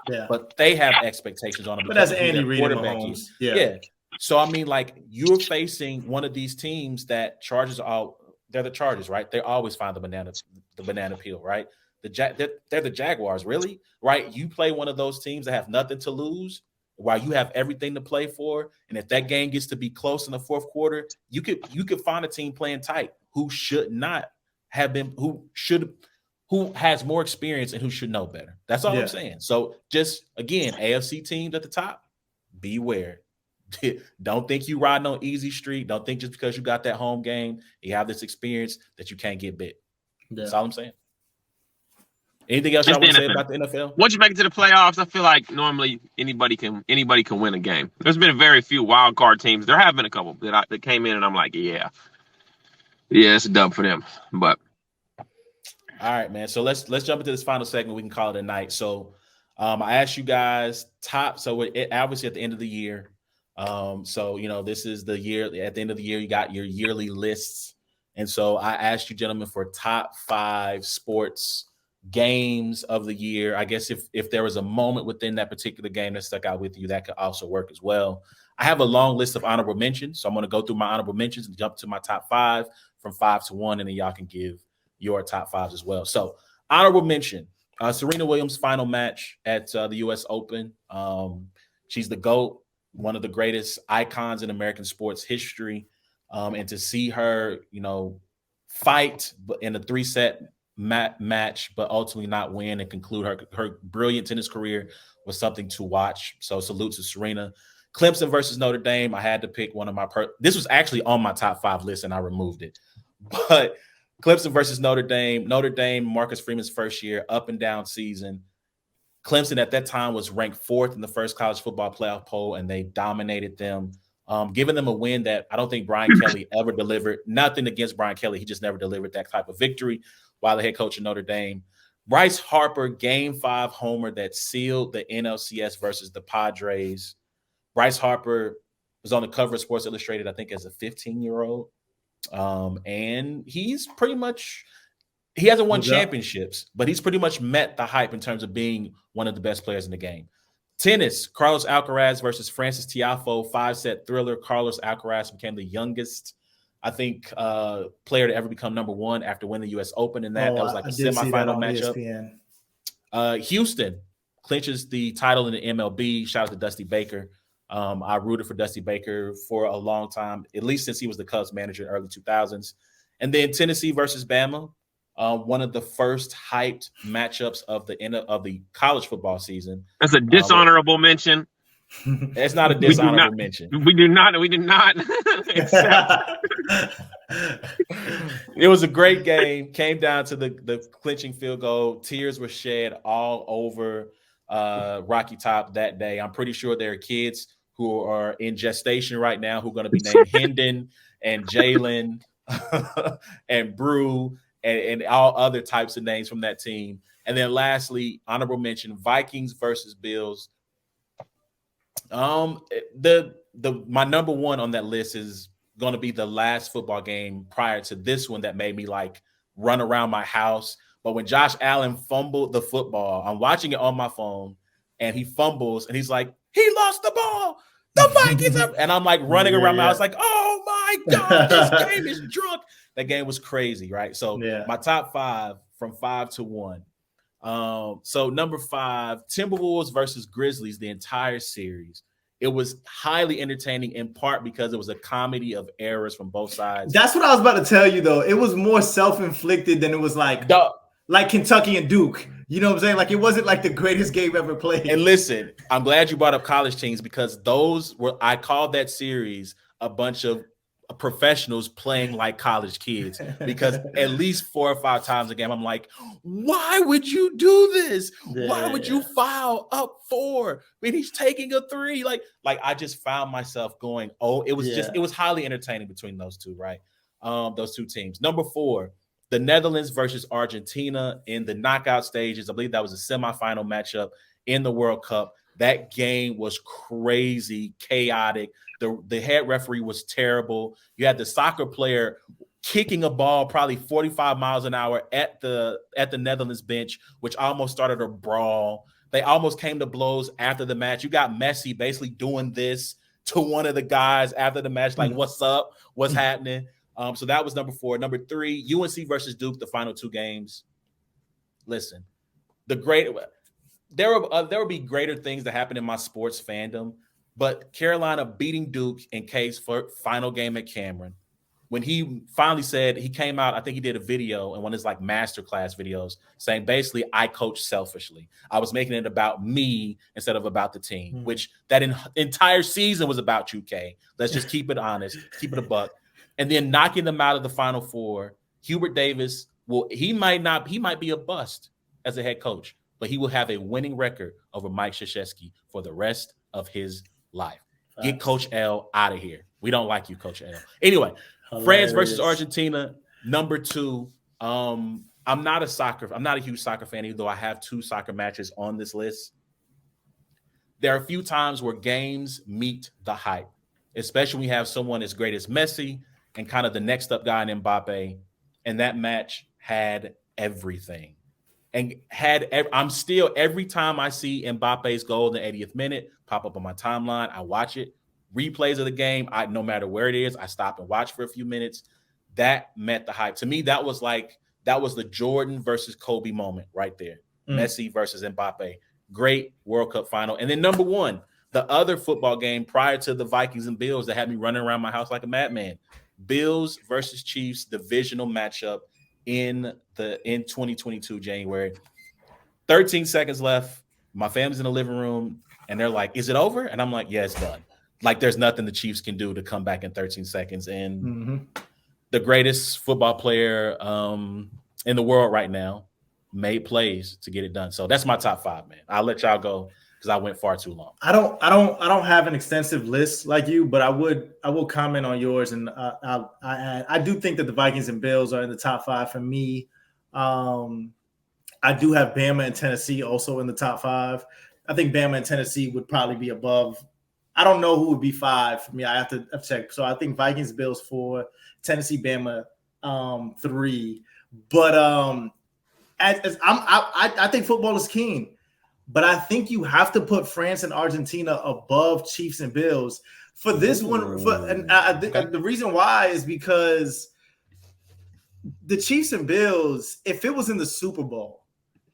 Yeah. But they have expectations on them. But that's Andy Reid and Mahomes. Yeah. So I mean, like you're facing one of these teams that they're the Chargers, right? They always find the banana peel, right? They're the Jaguars, really, right? You play one of those teams that have nothing to lose, while you have everything to play for, and if that game gets to be close in the fourth quarter, you could find a team playing tight who should not have been, who has more experience and who should know better. That's all I'm saying. So just again, AFC teams at the top, beware. Don't think you riding on easy street. Don't think just because you got that home game, you have this experience that you can't get bit. That's all I'm saying. Anything else y'all want to say about the NFL? Once you make it to the playoffs, I feel like normally anybody can win a game. There's been very few wild card teams. There have been a couple that came in, and I'm like, yeah, it's a dub for them. But all right, man. So let's jump into this final segment. We can call it a night. So I asked you guys top. So obviously at the end of the year. So this is the year. At the end of the year, you got your yearly lists, and so I asked you gentlemen for top 5 sports games of the year. I guess if there was a moment within that particular game that stuck out with you, that could also work as well. I have a long list of honorable mentions, so I'm going to go through my honorable mentions and jump to my top 5 from 5 to 1, and then y'all can give your top 5s as well. So honorable mention, Serena Williams' final match at the U.S. Open. She's the GOAT, one of the greatest icons in American sports history, and to see her, fight in a 3-set match, but ultimately not win and conclude her brilliant tennis career was something to watch. So salute to Serena. Clemson versus Notre Dame. I had to pick one of my this was actually on my top 5 list and I removed it. But Clemson versus Notre Dame. Notre Dame, Marcus Freeman's first year, up and down season. Clemson at that time was ranked 4th in the first college football playoff poll, and they dominated them, giving them a win that I don't think Brian Kelly ever delivered. Nothing against Brian Kelly. He just never delivered that type of victory while the head coach of Notre Dame. Bryce Harper, Game 5 homer that sealed the NLCS versus the Padres. Bryce Harper was on the cover of Sports Illustrated, I think, as a 15-year-old. And he's pretty much – he hasn't won championships, but he's pretty much met the hype in terms of being one of the best players in the game. Tennis, Carlos Alcaraz versus Francis Tiafoe, 5-set thriller. Carlos Alcaraz became the youngest, I think, player to ever become number 1 after winning the U.S. Open. And that was like a semifinal matchup. Houston clinches the title in the MLB. Shout out to Dusty Baker. I rooted for Dusty Baker for a long time, at least since he was the Cubs manager in the early 2000s. And then Tennessee versus Bama, one of the first hyped matchups of the end of the college football season. That's a dishonorable mention. It's not a dishonorable mention. We do not accept. It was a great game. Came down to the clinching field goal. Tears were shed all over Rocky Top that day. I'm pretty sure there are kids who are in gestation right now who are going to be named Hendon and Jalen and Brew and all other types of names from that team. And then lastly, honorable mention, Vikings versus Bills. My number 1 on that list is going to be the last football game prior to this one that made me like run around my house. But when Josh Allen fumbled the football, I'm watching it on my phone and he fumbles and he's like, he lost the ball. The Vikings are, and I'm like running around my house like, oh my God, this game is drunk. That game was crazy, right? So my top 5 from 5 to 1. So number 5, Timberwolves versus Grizzlies, the entire series. It was highly entertaining in part because it was a comedy of errors from both sides. That's what I was about to tell you, though. It was more self-inflicted than it was like Kentucky and Duke. You know what I'm saying? Like, it wasn't like the greatest game ever played. And listen, I'm glad you brought up college teams because I called that series a bunch of professionals playing like college kids because at least 4 or 5 times a game, I'm like, why would you do this? Why would you foul up 4 when he's taking a 3? Like I just found myself going, it was highly entertaining between those two, right? Those two teams. Number 4, the Netherlands versus Argentina in the knockout stages. I believe that was a semifinal matchup in the World Cup. That game was crazy, chaotic. The head referee was terrible. You had the soccer player kicking a ball probably 45 miles an hour at the Netherlands bench, which almost started a brawl. They almost came to blows after the match. You got Messi basically doing this to one of the guys after the match, like, what's up? What's happening? So that was number 4. Number 3, UNC versus Duke, the final 2 games. Listen, there will be greater things that happen in my sports fandom, but Carolina beating Duke in K's final game at Cameron, when he finally said, he came out, I think he did a video in one of his like masterclass videos saying basically, I coach selfishly. I was making it about me instead of about the team, which that entire season was about you, K. Let's just keep it honest, keep it a buck. And then knocking them out of the Final Four, Hubert Davis, he might be a bust as a head coach, but he will have a winning record over Mike Krzyzewski for the rest of his life. Get Coach L out of here. We don't like you, Coach L. Anyway, France versus Argentina, number 2. I'm not a huge soccer fan, even though I have 2 soccer matches on this list. There are a few times where games meet the hype, especially when you have someone as great as Messi and kind of the next up guy in Mbappe. And that match had everything. And I'm still, every time I see Mbappe's goal in the 80th minute pop up on my timeline, I watch it. Replays of the game, no matter where it is, I stop and watch for a few minutes. That met the hype. To me, that was the Jordan versus Kobe moment right there. Messi versus Mbappe. Great World Cup final. And then number 1, the other football game prior to the Vikings and Bills that had me running around my house like a madman. Bills versus Chiefs divisional matchup in 2022 January. 13 seconds left. My family's in the living room and they're like, is it over? And I'm like, yeah, it's done. Like, there's nothing the Chiefs can do to come back in 13 seconds. And the greatest football player in the world right now made plays to get it done. So that's my top 5, man. I'll let y'all go because I went far too long. I don't have an extensive list like you, but I will comment on yours. And I do think that the Vikings and Bills are in the top 5 for me. I do have Bama and Tennessee also in the top 5. I think Bama and Tennessee would probably be above. I don't know who would be 5 for me. I have to check. So I think Vikings, Bills 4, Tennessee, Bama 3. But I think football is king. But I think you have to put France and Argentina above Chiefs and Bills for this one. The reason why is because the Chiefs and Bills, if it was in the Super Bowl,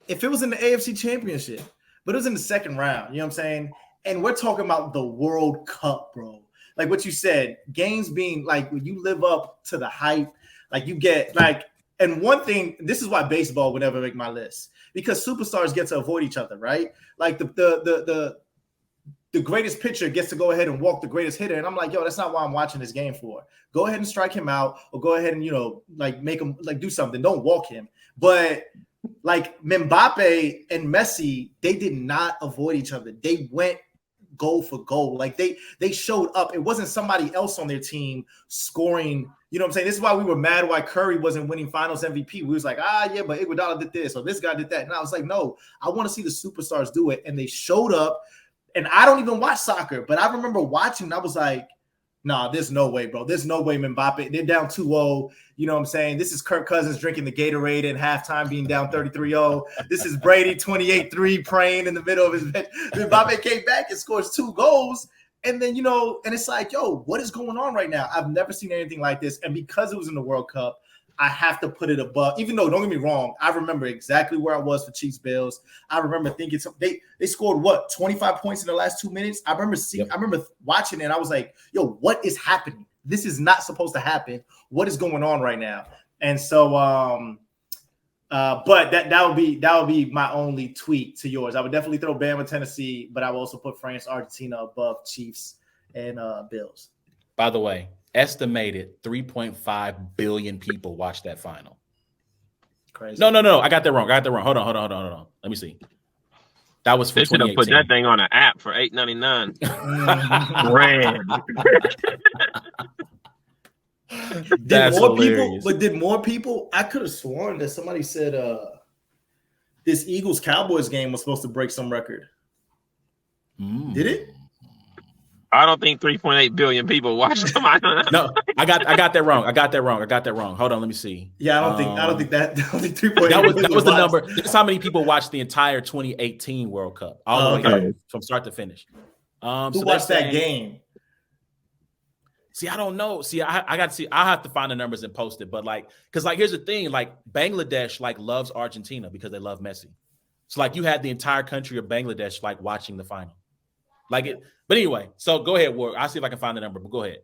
if it was in the AFC Championship, but it was in the second round, you know what I'm saying? And we're talking about the World Cup, bro. Like what you said, games being like when you live up to the hype, like you get like, and one thing, this is why baseball would never make my list, because superstars get to avoid each other, right? Like the greatest pitcher gets to go ahead and walk the greatest hitter. And I'm like, yo, that's not why I'm watching this game for. Go ahead and strike him out, or go ahead and, like make him like do something. Don't walk him. But like Mbappe and Messi, they did not avoid each other. They went goal for goal. Like they showed up. It wasn't somebody else on their team scoring. You know what I'm saying? This is why we were mad why Curry wasn't winning finals MVP. We was like, yeah, but Iguodala did this, or this guy did that. And I was like, no, I want to see the superstars do it. And they showed up. And I don't even watch soccer, but I remember watching, and I was like, nah, there's no way, bro. There's no way Mbappe. They're down 2-0. You know what I'm saying? This is Kirk Cousins drinking the Gatorade in halftime, being down 33-0. This is Brady 28-3 praying in the middle of his bench. Mbappe came back and scores 2 goals. And then, and it's like, yo, what is going on right now? I've never seen anything like this. And because it was in the World Cup, I have to put it above, even though, don't get me wrong, I remember exactly where I was for Chiefs Bills. I remember thinking they scored 25 points in the last 2 minutes. I remember watching it and I was like, yo, what is happening? This is not supposed to happen. What is going on right now? And so but that would be my only tweak to yours. I would definitely throw Bama, Tennessee, but I would also put France, Argentina above Chiefs and Bills. By the way, estimated 3.5 billion people watched that final. Crazy. No. I got that wrong. Hold on. Let me see. That was for 2018. They should have put that thing on an app for $8.99. Did more people? I could have sworn that somebody said this Eagles-Cowboys game was supposed to break some record. Did it? I don't think 3.8 billion people watched them. No, I got that wrong. Hold on, let me see. Yeah, I don't think 3.8. That was the number. That's how many people watched the entire 2018 World Cup, all the way from start to finish. Who watched that game? See, I don't know. See, I got to see. I have to find the numbers and post it. But like, because like, here's the thing: like Bangladesh like loves Argentina because they love Messi. So like, you had the entire country of Bangladesh like watching the final, like it. But anyway, so go ahead, Ward. I'll see if I can find the number. But go ahead.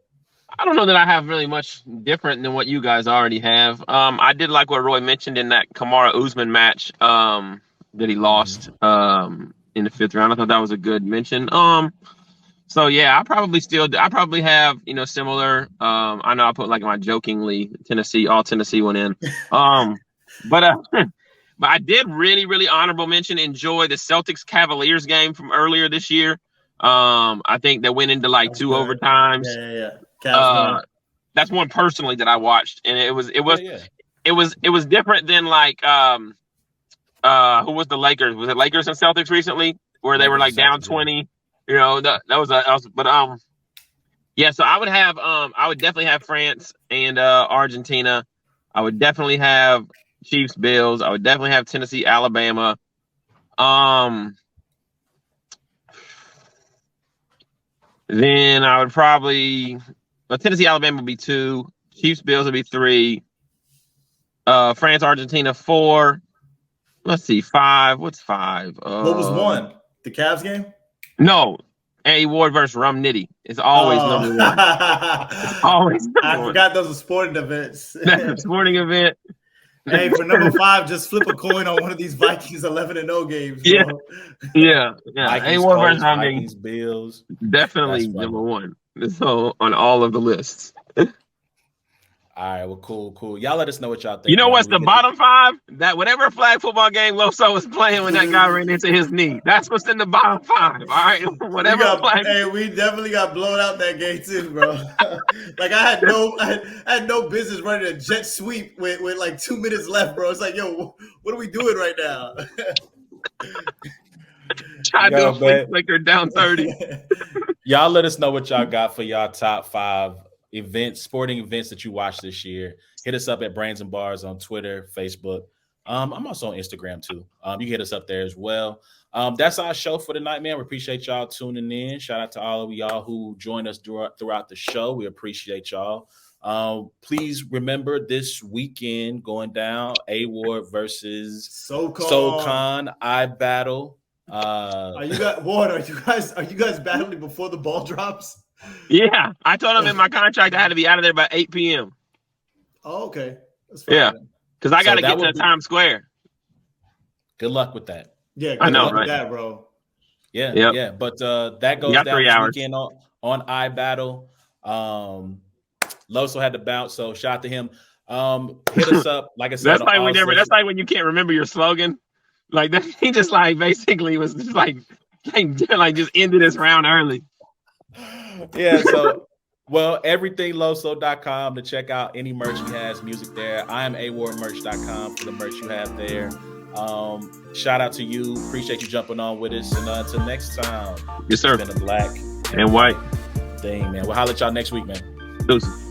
I don't know that I have really much different than what you guys already have. I did like what Roy mentioned in that Kamara Usman match that he lost in the 5th round. I thought that was a good mention. So yeah, I probably have, similar. I know I put like my jokingly Tennessee one in. But I did really, really honorable mention enjoy the Celtics Cavaliers game from earlier this year. I think they went into like 2 overtimes. Yeah. That's one personally that I watched, and it was different than like who was the Lakers? Was it Lakers and Celtics recently where they were like down 20? That was but yeah. So I would definitely have France and Argentina. I would definitely have Chiefs Bills. I would definitely have Tennessee Alabama. Then I would probably Tennessee Alabama would be 2. Chiefs Bills would be 3. France Argentina 4. Let's see, 5. What's 5? What was 1? The Cavs game? No. A Ward versus Rum Nitty. It's always number 1. It's always number 1. I forgot those are sporting events. That's a sporting event. Hey, for number 5, just flip a coin on one of these Vikings 11-0 games. Bro. Yeah. Vikings, A Ward versus Rum Vikings, Bills. Definitely number 1. So on all of the lists. All right, well, cool. Y'all let us know what y'all think. You know what's the bottom 5? That whatever flag football game Loso was playing when that guy ran into his knee. That's what's in the bottom 5. All right, whatever flag. Hey, we definitely got blown out that game too, bro. Like I had no business running a jet sweep with like 2 minutes left, bro. It's like, yo, what are we doing right now? Try to do a flick flicker down 30. Y'all let us know what y'all got for y'all top 5 sporting events that you watched this year. Hit us up at Brains and Bars on Twitter, Facebook. I'm also on Instagram too. You can hit us up there as well. That's our show for tonight, man. We appreciate y'all tuning in. Shout out to all of y'all who joined us throughout the show. We appreciate y'all. Please remember this weekend going down, A-Ward versus SoCon I Battle. Are you guys battling before the ball drops? Yeah, I told him in my contract I had to be out of there by 8 p.m. Oh, okay. That's fine. Yeah, because I got to get to Times Square. Good luck with that. Yeah, I know, right? With that, bro. Yeah. But that goes down this weekend on iBattle. Loso had to bounce, so shout out to him. Hit us up. Like I said, that's like when you can't remember your slogan. Like that, he just like basically was just like just ended this round early. Yeah, so everythingloso.com to check out any merch he has, music there. I am awardmerch.com for the merch you have there. Shout out to you. Appreciate you jumping on with us. And until next time. Yes, sir. It's been a black and white thing, man. We'll holler at y'all next week, man. Deuces.